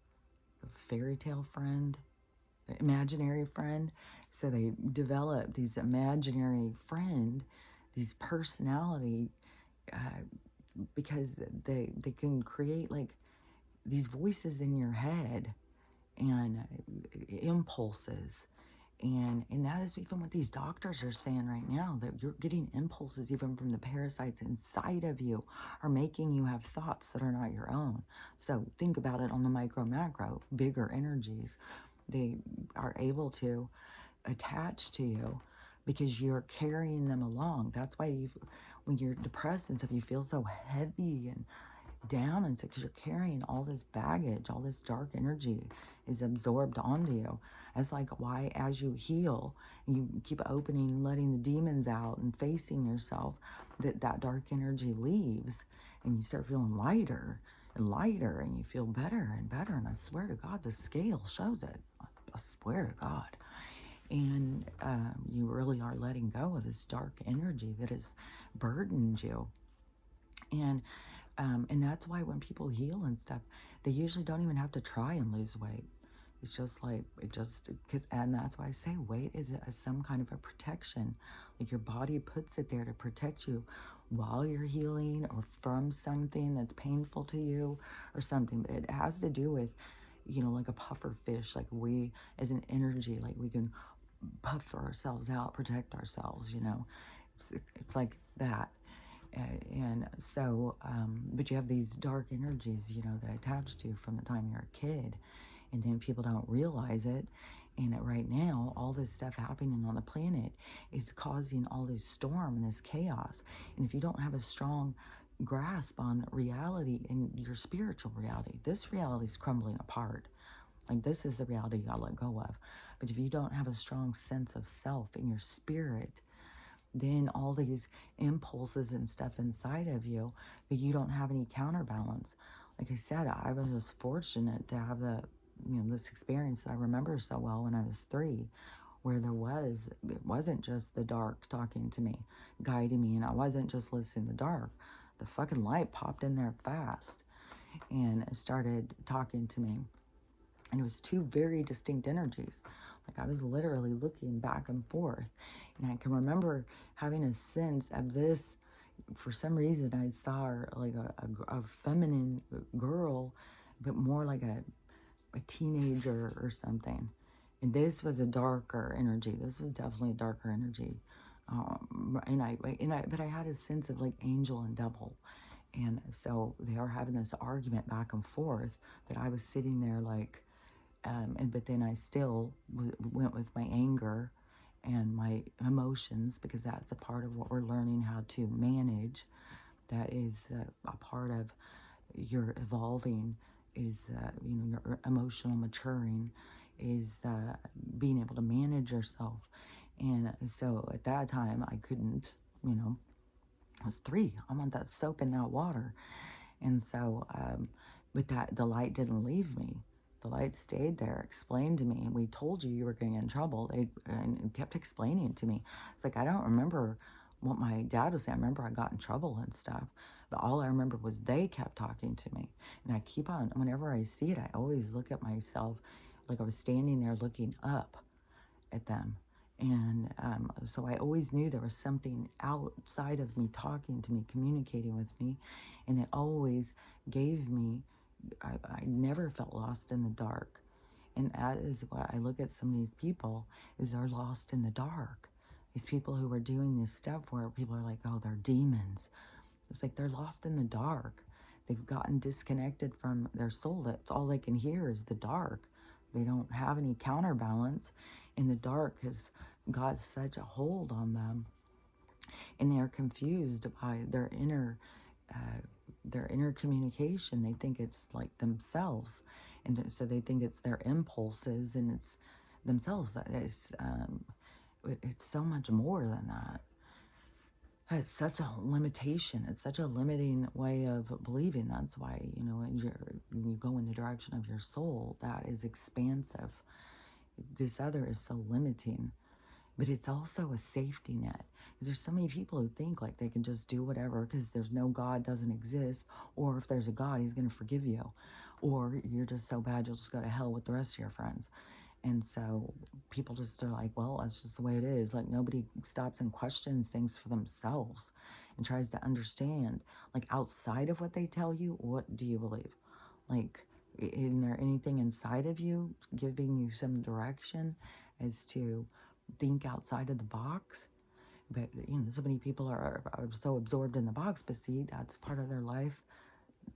The fairy tale friend, the imaginary friend. So they develop these imaginary friend, these personality, because they can create like these voices in your head, and impulses. And that is even what these doctors are saying right now, that you're getting impulses even from the parasites inside of you, are making you have thoughts that are not your own. So think about it on the micro macro, bigger energies. They are able to attach to you because you're carrying them along. That's why when you're depressed and stuff, you feel so heavy and down, and because you're carrying all this baggage, all this dark energy is absorbed onto you. It's like why, as you heal, you keep opening and letting the demons out and facing yourself, that dark energy leaves, and you start feeling lighter and lighter, and you feel better and better. And I swear to God, the scale shows it. I swear to God. And you really are letting go of this dark energy that has burdened you. And that's why when people heal and stuff, they usually don't even have to try and lose weight. It's just like, and that's why I say weight is some kind of a protection. Like your body puts it there to protect you while you're healing or from something that's painful to you or something. But it has to do with, like a puffer fish, like we as an energy, like we can puff ourselves out, protect ourselves, it's like that. And so, but you have these dark energies, that attach to you from the time you're a kid, and then people don't realize it. And right now, all this stuff happening on the planet is causing all this storm and this chaos. And if you don't have a strong grasp on reality and your spiritual reality, this reality is crumbling apart. Like, this is the reality you gotta let go of. But if you don't have a strong sense of self in your spirit, then all these impulses and stuff inside of you that you don't have any counterbalance. Like I said, I was just fortunate to have this experience that I remember so well when I was 3, where it wasn't just the dark talking to me, guiding me, and I wasn't just listening to the dark. The fucking light popped in there fast and started talking to me. And it was 2 very distinct energies. Like, I was literally looking back and forth. And I can remember having a sense of this. For some reason, I saw her like a feminine girl, but more like a teenager or something. And this was a darker energy. This was definitely a darker energy. But I had a sense of like angel and devil. And so they are having this argument back and forth that I was sitting there like, but then I still went with my anger and my emotions, because that's a part of what we're learning how to manage. That is a part of your evolving, is your emotional maturing, is being able to manage yourself. And so at that time I couldn't, I was 3. I'm on that soap and that water. And so, but the light didn't leave me. The light stayed there, explained to me, and we told you were getting in trouble. And kept explaining it to me. It's like, I don't remember what my dad was saying. I remember I got in trouble and stuff, but all I remember was they kept talking to me. And I keep on, whenever I see it, I always look at myself like I was standing there looking up at them. And so I always knew there was something outside of me talking to me, communicating with me. And it always gave me, I never felt lost in the dark. And as what I look at some of these people, is they're lost in the dark. These people who are doing this stuff where people are like, oh, they're demons. It's like they're lost in the dark. They've gotten disconnected from their soul. That's all they can hear is the dark. They don't have any counterbalance. And the dark has got such a hold on them. And they are confused by their inner communication. They think it's like themselves. And so they think it's their impulses and it's themselves. It's so much more than that. It's such a limitation. It's such a limiting way of believing. That's why, when you go in the direction of your soul, that is expansive. This other is so limiting. But it's also a safety net. Because there's so many people who think like they can just do whatever because there's no God, doesn't exist. Or if there's a God, he's going to forgive you. Or you're just so bad, you'll just go to hell with the rest of your friends. And so people just are like, well, that's just the way it is. Like, nobody stops and questions things for themselves and tries to understand, like, outside of what they tell you, what do you believe? Like, is there anything inside of you giving you some direction as to think outside of the box? But, so many people are so absorbed in the box, but see, that's part of their life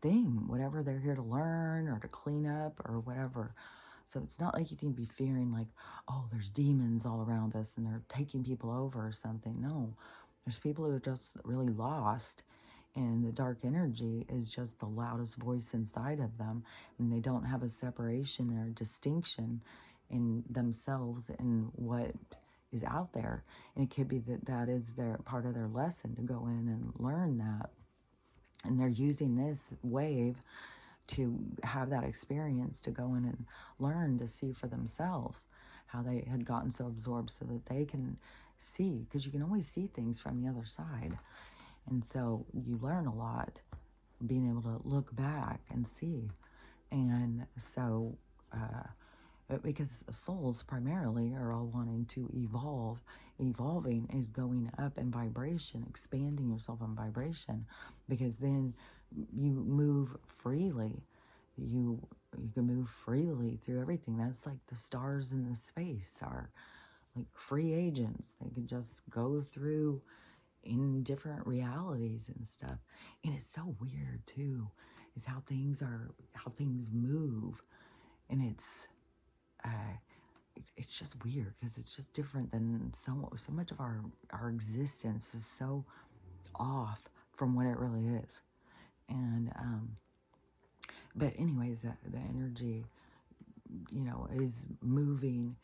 thing, whatever they're here to learn or to clean up or whatever. So it's not like you need to be fearing like, oh, there's demons all around us and they're taking people over or something. No, there's people who are just really lost, and the dark energy is just the loudest voice inside of them, and they don't have a separation or distinction in themselves and what is out there. And it could be that is their part of their lesson, to go in and learn that. And they're using this wave to have that experience, to go in and learn to see for themselves how they had gotten so absorbed so that they can see, because you can always see things from the other side. And so you learn a lot being able to look back and see. And so, because souls primarily are all wanting to evolve. Evolving is going up in vibration, expanding yourself in vibration, because then you move freely. You you can move freely through everything. That's like the stars in the space are like free agents. They can just go through in different realities and stuff. And it's so weird too, is how things move. And it's just weird because it's just different than so much of our existence is so off from what it really is. And but anyways, the energy, is moving,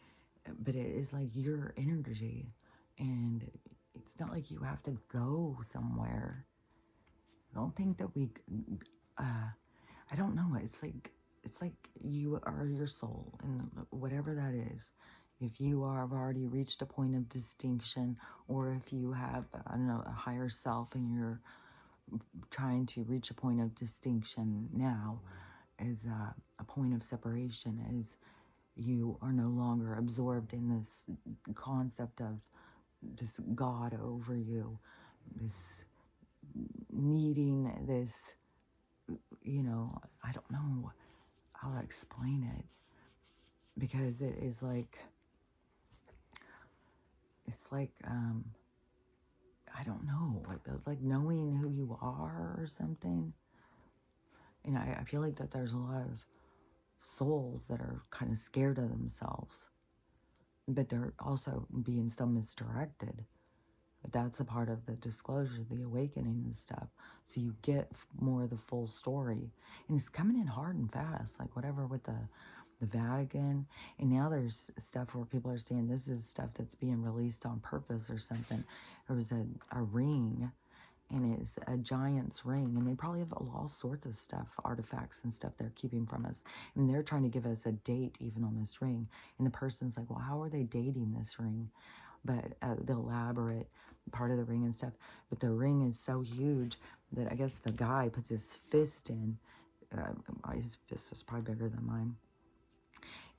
but it is like your energy, and it's not like you have to go somewhere. I don't think that I don't know. It's like you are your soul, and whatever that is. If you have already reached a point of distinction, or if you have, I don't know, a higher self, and you're trying to reach a point of distinction now, as a point of separation, as you are no longer absorbed in this concept of this God over you, this needing this, I don't know how to explain it, because it is like, it's like, I don't know, like knowing who you are or something. And I feel like that there's a lot of souls that are kind of scared of themselves, but they're also being so misdirected. But that's a part of the disclosure, the awakening and stuff. So you get more of the full story. And it's coming in hard and fast, like whatever with the Vatican. And now there's stuff where people are saying this is stuff that's being released on purpose or something. There was a ring, and it's a giant's ring, and they probably have all sorts of stuff, artifacts and stuff they're keeping from us, and they're trying to give us a date even on this ring. And the person's like, well, how are they dating this ring? But the elaborate part of the ring and stuff, but the ring is so huge that I guess the guy puts his fist in. His fist is probably bigger than mine,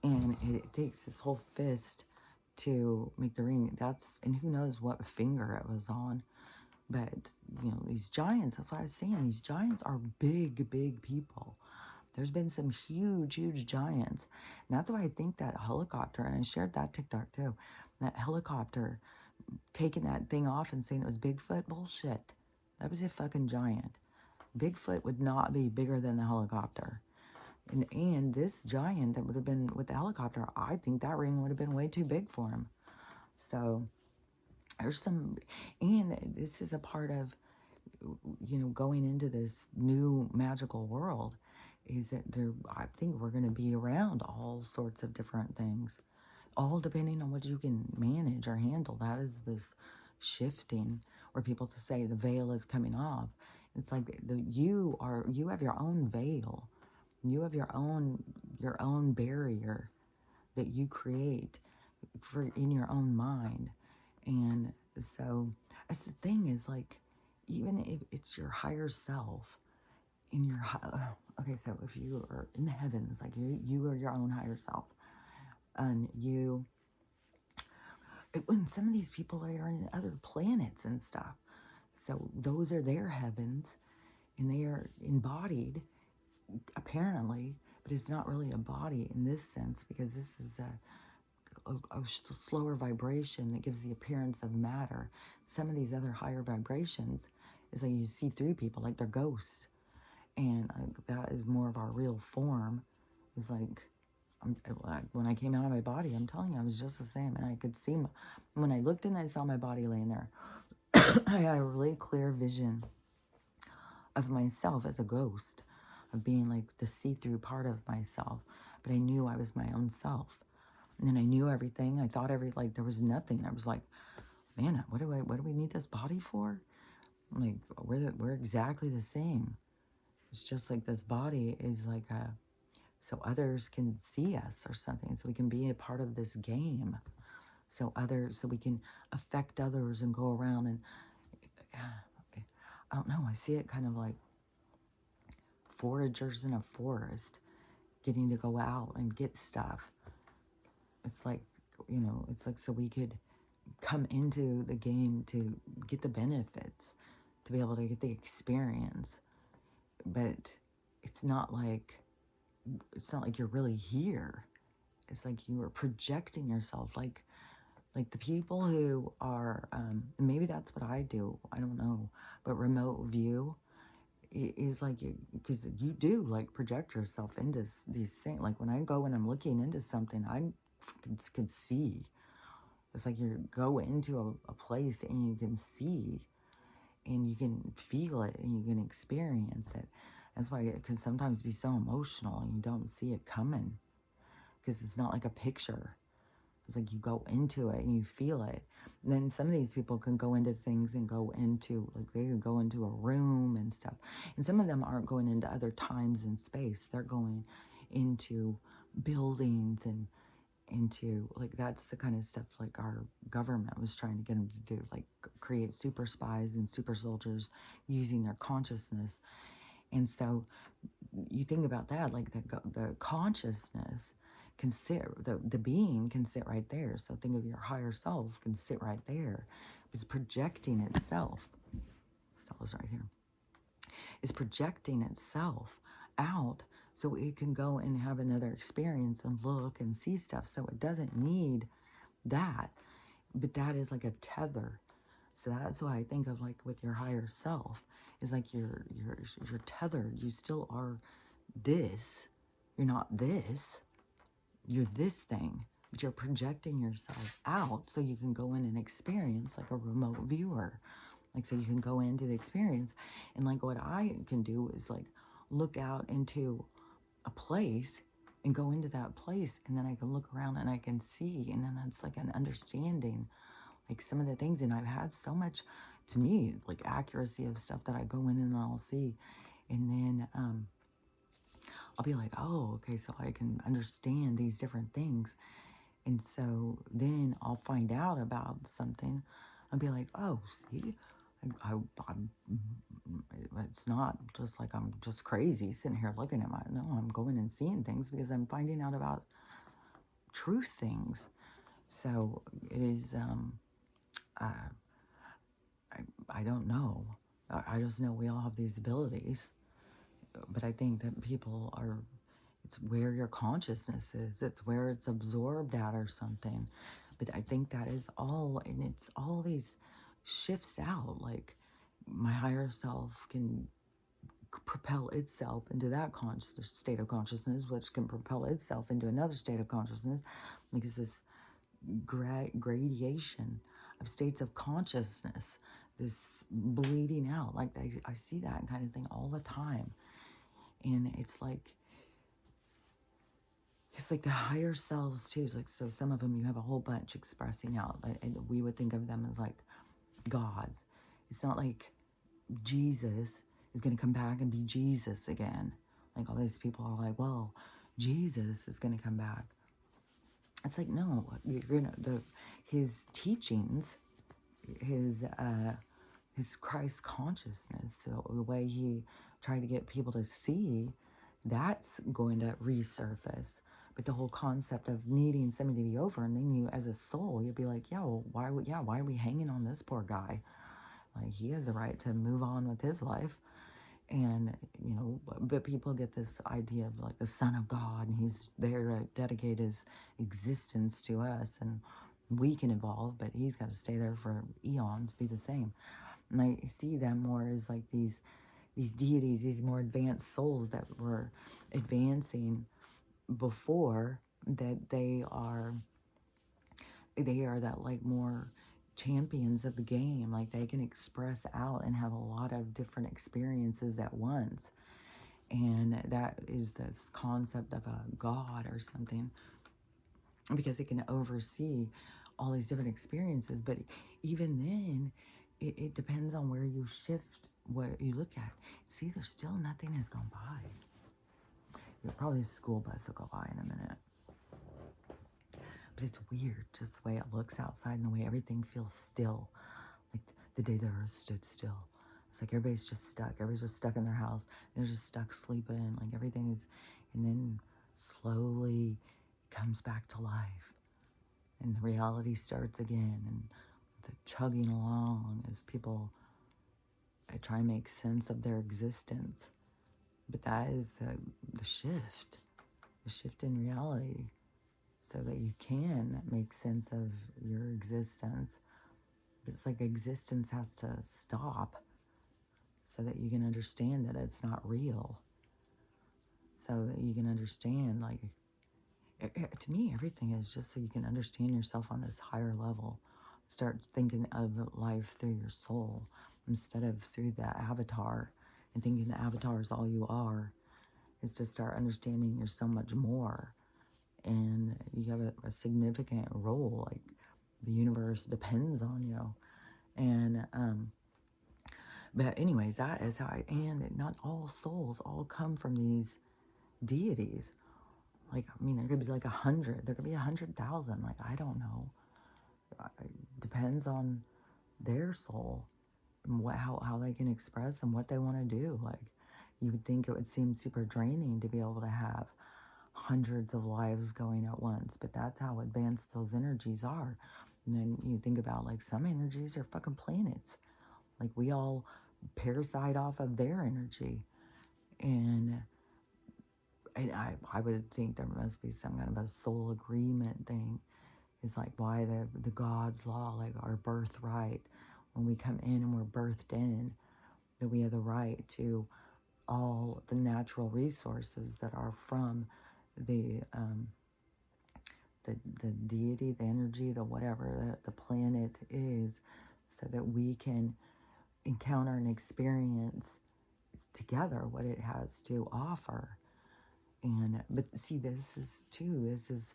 and it takes his whole fist to make the ring. And who knows what finger it was on. But, these giants, that's what I was saying. These giants are big, big people. There's been some huge, huge giants. And that's why I think that helicopter, and I shared that TikTok too, that helicopter taking that thing off and saying it was Bigfoot, bullshit. That was a fucking giant. Bigfoot would not be bigger than the helicopter. And this giant that would have been with the helicopter, I think that ring would have been way too big for him. So there's some, and this is a part of, going into this new magical world, is that I think we're going to be around all sorts of different things, all depending on what you can manage or handle. That is this shifting, where people to say the veil is coming off. It's like you have your own veil. You have your own barrier that you create in your own mind. And so that's the thing, is like, even if it's your higher self, okay, so if you are in the heavens, like you are your own higher self, and when some of these people are in other planets and stuff, so those are their heavens, and they are embodied, apparently, but it's not really a body in this sense, because this is a slower vibration that gives the appearance of matter. Some of these other higher vibrations is like you see through people, like they're ghosts. And that is more of our real form. It's like, when I came out of my body, I'm telling you, I was just the same. And I could see, when I looked and I saw my body laying there, I had a really clear vision of myself as a ghost, of being like the see-through part of myself. But I knew I was my own self. And then I knew everything. I thought like there was nothing. I was like, man, what do we need this body for? I'm like, we're exactly the same. It's just like this body is like so others can see us or something, so we can be a part of this game, so we can affect others and go around and, I don't know, I see it kind of like foragers in a forest getting to go out and get stuff. It's like, it's like so we could come into the game to get the benefits, to be able to get the experience. But it's not like you're really here. It's like you are projecting yourself, like the people who are, maybe that's what I do, I don't know, but remote view is like, because you do like project yourself into these things. Like when I go and I'm looking into something, I can see. It's like you go into a place and you can see and you can feel it and you can experience it. That's why it can sometimes be so emotional and you don't see it coming, because it's not like a picture. It's like you go into it and you feel it. And then some of these people can go into things and go into, like they can go into a room and stuff. And some of them aren't going into other times and space. They're going into buildings and into, like, that's the kind of stuff like our government was trying to get them to do, like create super spies and super soldiers using their consciousness. And so you think about that, like the consciousness can sit, the being can sit right there. So think of your higher self can sit right there. It's projecting itself. Stella's right here. It's projecting itself out so it can go and have another experience and look and see stuff. So it doesn't need that. But that is like a tether. So that's what I think of, like with your higher self, is like you're tethered. You still are this. You're not this. You're this thing, but you're projecting yourself out so you can go in and experience, like a remote viewer. Like, so you can go into the experience. And like what I can do is like look out into a place and go into that place, and then I can look around and I can see, and then it's like an understanding, like some of the things. And I've had so much, to me, like accuracy of stuff that I go in and I'll see, and then I'll be like, oh, okay, so I can understand these different things. And so then I'll find out about something. I'll be like, oh, see, it's not just like I'm just crazy sitting here looking at no, I'm going and seeing things because I'm finding out about truth things. So it is, I don't know. I just know we all have these abilities. But I think that people are, it's where your consciousness is. It's where it's absorbed at or something. But I think that is all, and it's all these shifts out. Like my higher self can propel itself into that state of consciousness, which can propel itself into another state of consciousness. Like it's this gradation of states of consciousness, this bleeding out. Like I see that kind of thing all the time. And it's like the higher selves too. It's like, so some of them you have a whole bunch expressing out, and we would think of them as like gods. It's not like Jesus is going to come back and be Jesus again. Like all these people are like, well, Jesus is going to come back. It's like, no, you're gonna, his teachings, his Christ consciousness, so the way he tried to get people to see, that's going to resurface. But the whole concept of needing somebody to be over, and then you as a soul, you'd be like, yeah, well, why are we hanging on this poor guy? Like, he has a right to move on with his life. And, but people get this idea of like the Son of God, and he's there to dedicate his existence to us, and we can evolve, but he's got to stay there for eons, be the same. And I see them more as like these deities, these more advanced souls that were advancing before, that they are that like more champions of the game. Like they can express out and have a lot of different experiences at once. And that is this concept of a god or something, because it can oversee all these different experiences. But even then, it depends on where you shift what you look at. See, there's still nothing has gone by. Probably a school bus will go by in a minute. But it's weird, just the way it looks outside and the way everything feels still. Like the day the earth stood still. It's like everybody's just stuck. Everybody's just stuck in their house. They're just stuck sleeping. Like everything is, and then slowly it comes back to life. And the reality starts again. And the chugging along as people try and make sense of their existence. But that is the shift in reality, so that you can make sense of your existence. But it's like existence has to stop so that you can understand that it's not real. So that you can understand, like, to me, everything is just so you can understand yourself on this higher level. Start thinking of life through your soul instead of through the avatar, and thinking the avatar is all you are. Is to start understanding you're so much more, and you have a significant role. Like the universe depends on you, and but anyways, that is how and not all souls all come from these deities. Like, I mean, there could be like 100, there could be 100,000. Like, I don't know. It depends on their soul and how they can express and what they want to do. Like, you would think it would seem super draining to be able to have hundreds of lives going at once, but that's how advanced those energies are. And then you think about, like, some energies are fucking planets. Like, we all parasite off of their energy. And I would think there must be some kind of a soul agreement thing. It's like why the God's law, like our birthright, when we come in and we're birthed in, that we have the right to all the natural resources that are from the deity, the energy, the whatever the planet is, so that we can encounter and experience together what it has to offer. And but see, this is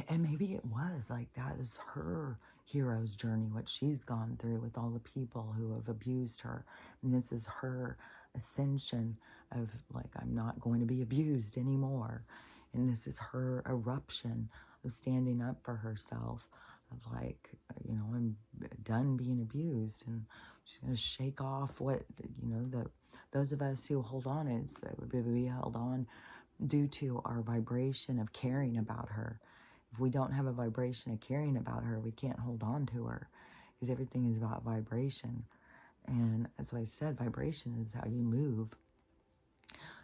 and maybe it was like that is her hero's journey, what she's gone through with all the people who have abused her. And this is her ascension of, like, I'm not going to be abused anymore. And this is her eruption of standing up for herself, of like, I'm done being abused. And she's going to shake off what, those of us who hold on, it's that would be held on due to our vibration of caring about her. If we don't have a vibration of caring about her, we can't hold on to her, because everything is about vibration. And that's why I said vibration is how you move.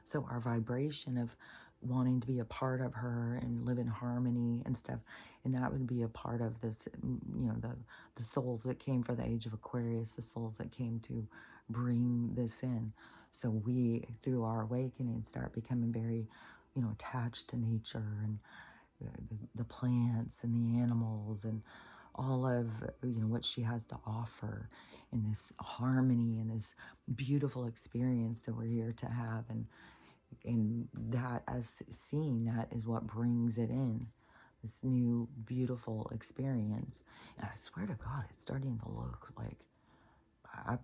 So our vibration of wanting to be a part of her and live in harmony and stuff, and that would be a part of this, the souls that came for the age of Aquarius, the souls that came to bring this in. So we, through our awakening, start becoming very, attached to nature and the plants and the animals and all of what she has to offer in this harmony and this beautiful experience that we're here to have. And that, as seeing that, is what brings it in, this new beautiful experience. And I swear to God, it's starting to look like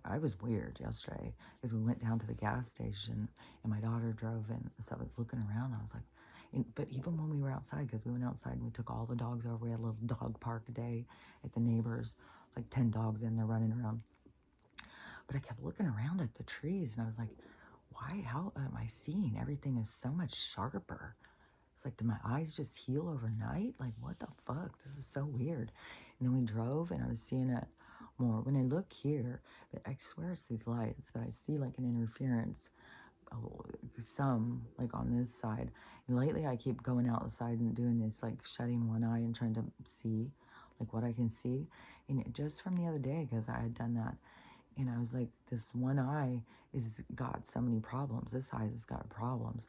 I was weird yesterday, because we went down to the gas station and my daughter drove in, so I was looking around. I was like, but even when we were outside, because we went outside and we took all the dogs over, we had a little dog park day at the neighbors. It's like 10 dogs in there running around. But I kept looking around at the trees and I was like, how am I seeing everything is so much sharper? It's like, did my eyes just heal overnight? Like, what the fuck? This is so weird. And then we drove and I was seeing it more. When I look here, I swear it's these lights, but I see like an interference, some like on this side. And lately I keep going outside and doing this, like shutting one eye and trying to see like what I can see. And just from the other day, because I had done that, and I was like, this one eye is got so many problems. This eye has got problems.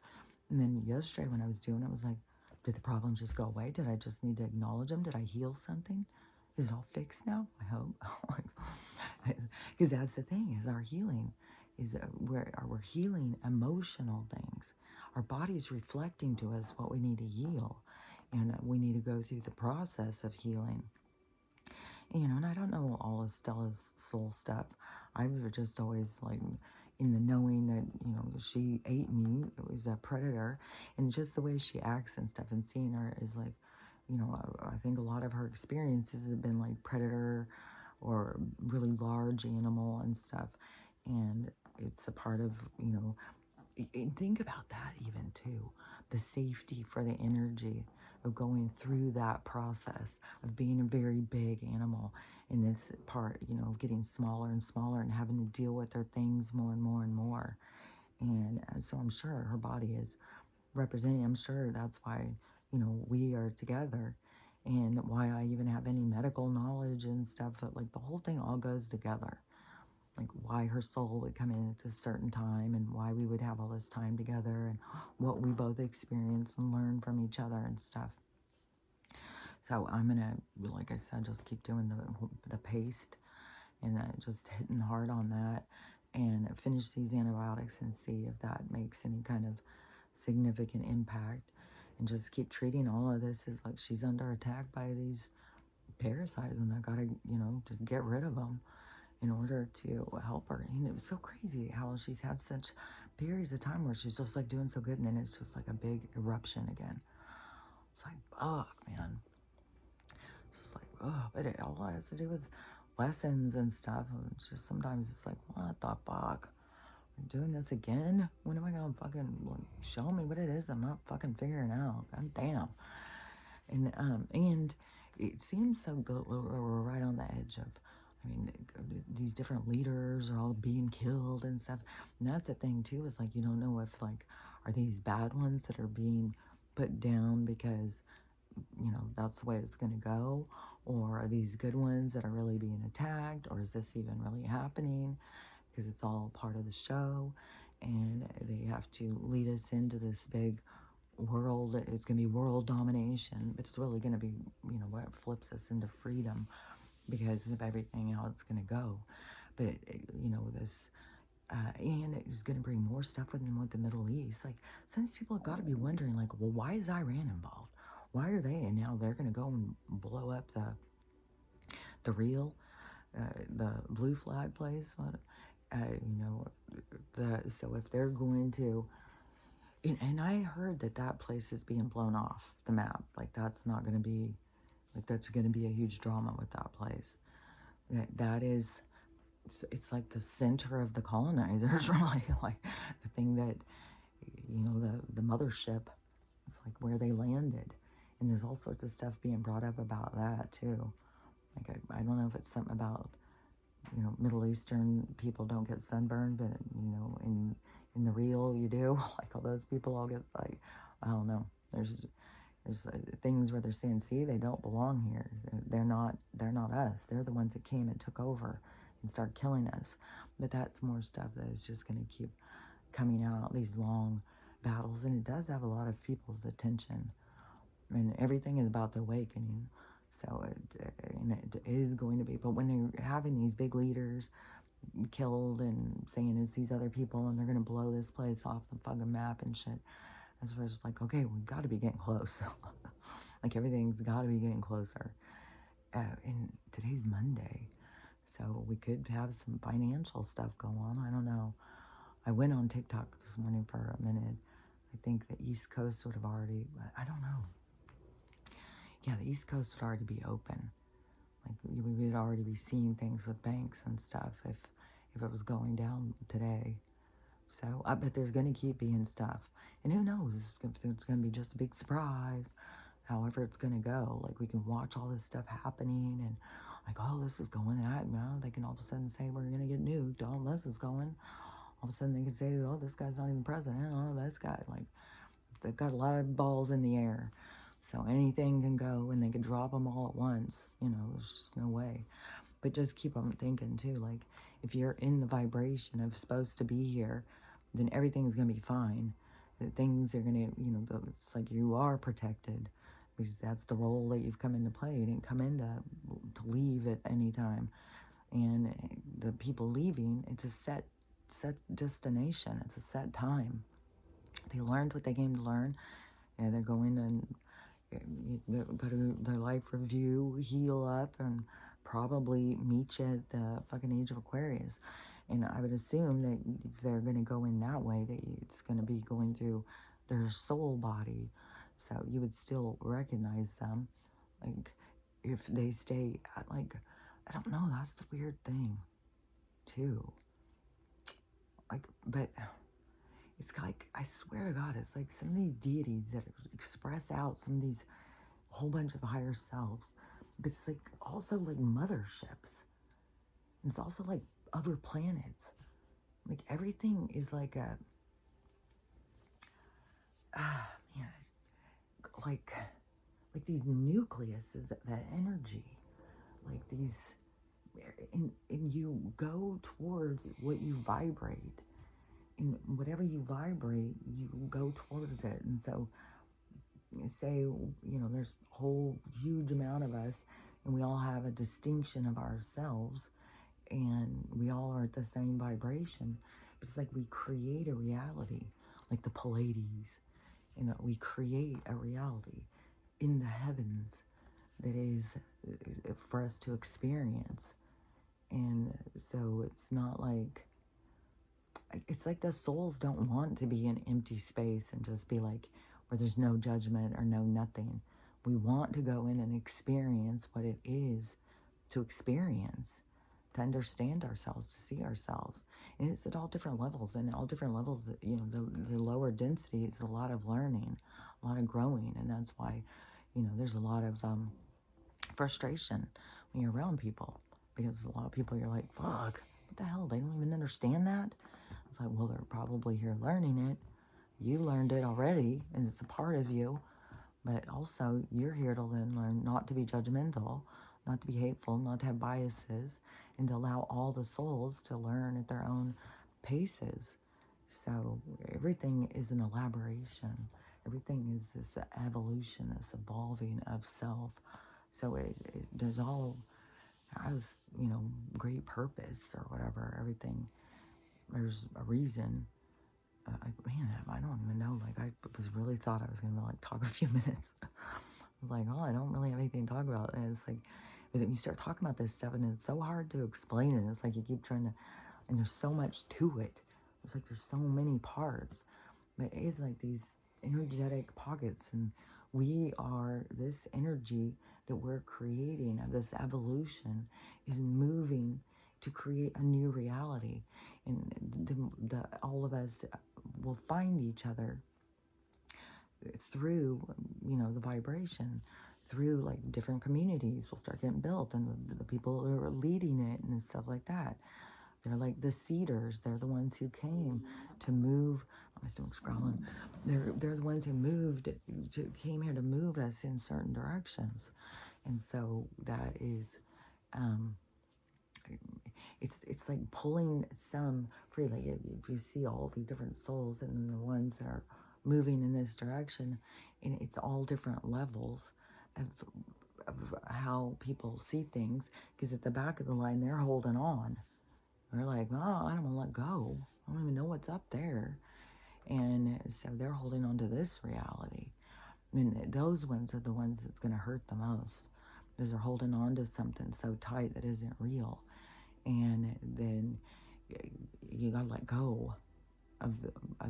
And then yesterday when I was doing it, I was like, did the problems just go away? Did I just need to acknowledge them? Did I heal something? Is it all fixed now? I hope. Because that's the thing, is our healing. Is we're healing emotional things. Our body's reflecting to us what we need to heal. And we need to go through the process of healing. And I don't know all of Stella's soul stuff. I was just always like in the knowing that, she ate meat. It was a predator. And just the way she acts and stuff, and seeing her is like, I think a lot of her experiences have been like predator or really large animal and stuff. And it's a part of, and think about that even too, the safety for the energy of going through that process of being a very big animal, in this part, of getting smaller and smaller and having to deal with their things more and more and more. And so I'm sure her body is representing, I'm sure that's why, we are together, and why I even have any medical knowledge and stuff. But like the whole thing all goes together. Like why her soul would come in at a certain time, and why we would have all this time together, and what we both experience and learn from each other and stuff. So I'm gonna, like I said, just keep doing the paste, and just hitting hard on that, and finish these antibiotics and see if that makes any kind of significant impact, and just keep treating all of this as like she's under attack by these parasites, and I gotta, just get rid of them in order to help her. And it was so crazy how she's had such periods of time where she's just like doing so good, and then it's just like a big eruption again. It's like, fuck, man. It's just like, but it all has to do with lessons and stuff. It's just sometimes it's like, what the fuck? I'm doing this again? When am I gonna fucking show me what it is I'm not fucking figuring out? God damn. And it seems so good. We're right on the edge of, these different leaders are all being killed and stuff. And that's the thing too, is like, you don't know if like, are these bad ones that are being put down because, that's the way it's going to go? Or are these good ones that are really being attacked? Or is this even really happening? Because it's all part of the show, and they have to lead us into this big world. It's going to be world domination, but it's really going to be, what flips us into freedom, because of everything, how it's going to go. But this, and it's going to bring more stuff with them with the Middle East. Like, some of these people have got to be wondering, like, well, why is Iran involved? Why are they? And now they're going to go and blow up the real, the blue flag place. So if they're going to, and I heard that place is being blown off the map. Like, that's not going to be, like, that's going to be a huge drama with that place. That is, it's like the center of the colonizers, really, like the thing that, the mothership. It's like where they landed, and there's all sorts of stuff being brought up about that too. Like I don't know if it's something about, Middle Eastern people don't get sunburned, but in the real you do. Like all those people all get, like, I don't know. There's things where they're saying, see, they don't belong here. They're not us. They're the ones that came and took over and started killing us. But that's more stuff that is just going to keep coming out, these long battles, and it does have a lot of people's attention. I mean, everything is about the awakening. So it is going to be, but when they're having these big leaders killed and saying it's these other people and they're going to blow this place off the fucking map and shit, that's where it's like, okay, we've got to be getting close. Like everything's got to be getting closer. And today's Monday, so we could have some financial stuff go on. I don't know. I went on TikTok this morning for a minute. I think the East Coast would have already, I don't know. Yeah, the East Coast would already be open. Like we would already be seeing things with banks and stuff if it was going down today. So I bet there's going to keep being stuff. And who knows if it's going to be just a big surprise, however it's going to go. Like we can watch all this stuff happening and like, oh, this is going that. Well, they can all of a sudden say we're going to get nuked. Oh, this is going. All of a sudden they can say, oh, this guy's not even president. Oh, this guy. Like they've got a lot of balls in the air. So anything can go and they can drop them all at once. There's just no way. But just keep on thinking too, like if you're in the vibration of supposed to be here, then everything's going to be fine. Things are going to, it's like you are protected because that's the role that you've come into play. You didn't come in to leave at any time. And the people leaving, it's a set destination. It's a set time. They learned what they came to learn, and they're going and go to their life review, heal up, and probably meet you at the fucking age of Aquarius. And I would assume that if they're going to go in that way, that it's going to be going through their soul body. So you would still recognize them. Like, if they stay, like, I don't know, that's the weird thing, too. Like, but it's like, I swear to God, it's like some of these deities that express out some of these whole bunch of higher selves. But it's like also like motherships. It's also like other planets. Like everything is like a, man, it's like these nucleuses, that energy, like these, and you go towards what you vibrate. And whatever you vibrate, you go towards it. And so, say, there's a whole huge amount of us, and we all have a distinction of ourselves, and we all are at the same vibration. But it's like we create a reality, like the Pleiades. We create a reality in the heavens that is for us to experience. And so it's like the souls don't want to be in empty space and just be like where there's no judgment or no nothing. We want to go in and experience what it is to experience, to understand ourselves, to see ourselves. And it's at all different levels. And at all different levels, the lower density is a lot of learning, a lot of growing. And that's why, there's a lot of frustration when you're around people. Because a lot of people, you're like, fuck, what the hell? They don't even understand that? It's like, well, they're probably here learning it. You learned it already, and it's a part of you. But also, you're here to learn not to be judgmental, not to be hateful, not to have biases, and to allow all the souls to learn at their own paces. So everything is an elaboration. Everything is this evolution, this evolving of self. So there's all has, great purpose or whatever. Everything, there's a reason. I don't even know. Like, I was really thought I was going to like talk a few minutes. I was like, oh, I don't really have anything to talk about. And it's like, but then you start talking about this stuff, and it's so hard to explain it. It's like you keep trying to, and there's so much to it. It's like there's so many parts. But it's like these energetic pockets, and we are this energy that we're creating, this evolution is moving to create a new reality. And all of us will find each other through, the vibration, through like different communities will start getting built, and the people who are leading it and stuff like that. They're like the seeders. They're the ones who came to move. I'm still scrolling. They're the ones who came here to move us in certain directions. And so that is, it's like pulling some free. Like if you see all these different souls and the ones that are moving in this direction, and it's all different levels of how people see things. Because at the back of the line, they're holding on. They're like, oh, I don't want to let go. I don't even know what's up there. And so they're holding on to this reality. And those ones are the ones that's going to hurt the most. Because they're holding on to something so tight that isn't real. And then you got to let go of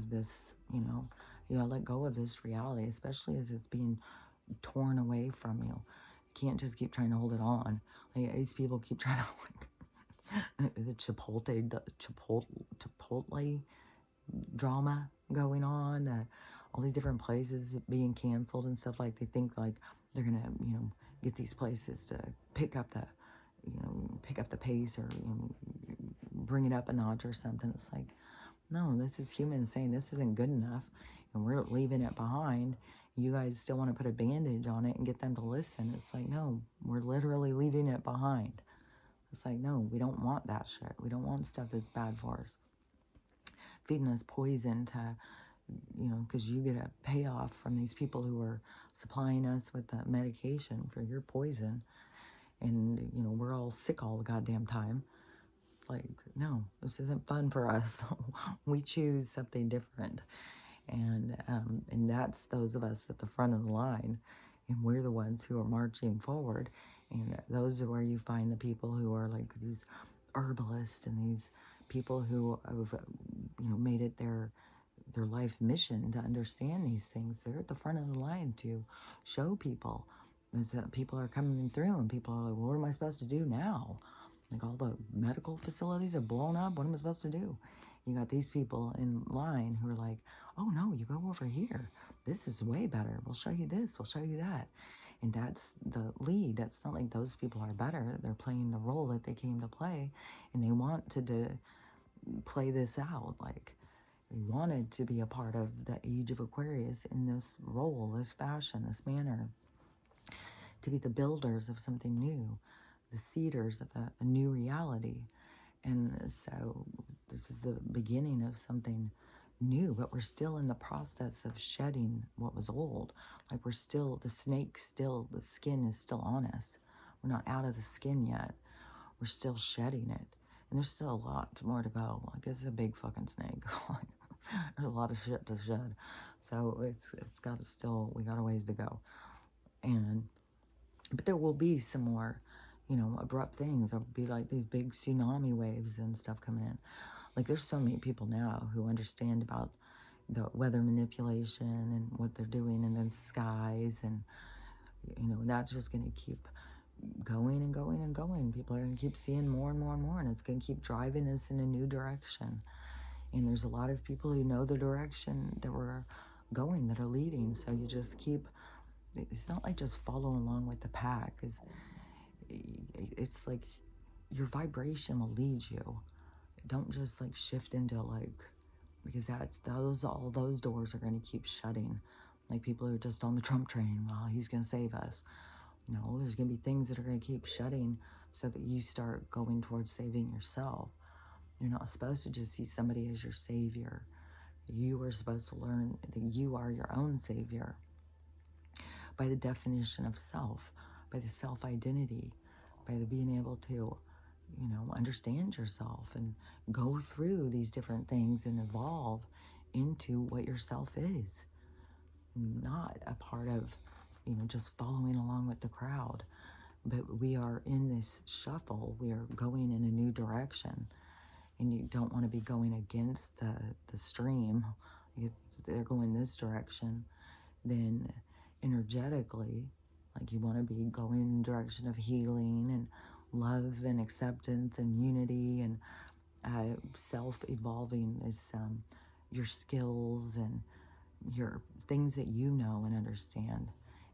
this, You got to let go of this reality, especially as it's being torn away from you. You can't just keep trying to hold it on. Like, these people keep trying to, the Chipotle drama going on, all these different places being canceled and stuff. Like, they think like they're gonna, get these places to pick up the pace, or bring it up a notch or something. It's like, no, this is humans saying this isn't good enough, and we're leaving it behind. You guys still want to put a bandage on it and get them to listen. It's like, no, we're literally leaving it behind. It's like, no, we don't want that shit. We don't want stuff that's bad for us. Feeding us poison to, because you get a payoff from these people who are supplying us with the medication for your poison. And, we're all sick all the goddamn time. It's like, no, this isn't fun for us. We choose something different. And that's those of us at the front of the line. And we're the ones who are marching forward. And those are where you find the people who are like these herbalists and these people who have, made it their life mission to understand these things. They're at the front of the line to show people. Is that people are coming through and people are like, well, what am I supposed to do now? Like, all the medical facilities are blown up. What am I supposed to do? You got these people in line who are like, oh no, you go over here. This is way better. We'll show you this. We'll show you that. And that's the lead. That's not like those people are better. They're playing the role that they came to play. And they want to play this out. Like, they wanted to be a part of the age of Aquarius in this role, this fashion, this manner, to be the builders of something new, the seeders of a new reality. And so this is the beginning of something new, but we're still in the process of shedding what was old. Like, we're still, the skin is still on us. We're not out of the skin yet. We're still shedding it. And there's still a lot more to go. Like, it's a big fucking snake. There's a lot of shit to shed. So it's got to still, we got a ways to go. But there will be some more, abrupt things. There'll be like these big tsunami waves and stuff coming in. Like, there's so many people now who understand about the weather manipulation and what they're doing in the skies. And, that's just going to keep going and going and going. People are going to keep seeing more and more and more. And it's going to keep driving us in a new direction. And there's a lot of people who know the direction that we're going, that are leading. So you just keep, it's not like just follow along with the pack. It's like your vibration will lead you. Don't just like shift into because all those doors are going to keep shutting. Like, people who are just on the Trump train, well, he's going to save us. No, there's going to be things that are going to keep shutting so that you start going towards saving yourself. You're not supposed to just see somebody as your savior. You are supposed to learn that you are your own savior by the definition of self, by the self-identity, by the being able to, understand yourself and go through these different things and evolve into what yourself is. Not a part of, just following along with the crowd. But we are in this shuffle. We are going in a new direction. And you don't want to be going against the stream. If they're going this direction, then energetically, like, you want to be going in the direction of healing and love and acceptance and unity and self-evolving is your skills and your things that you know and understand.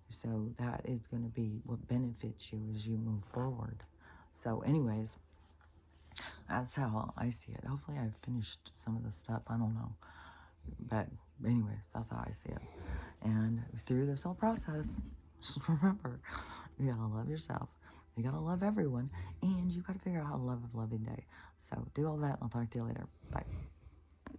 So that is going to be what benefits you as you move forward. So anyways, that's how I see it. Hopefully I've finished some of the stuff. I don't know. But anyways, that's how I see it. And through this whole process, just remember, you gotta love yourself. You gotta love everyone. And you gotta figure out how to live a loving day. So do all that and I'll talk to you later. Bye.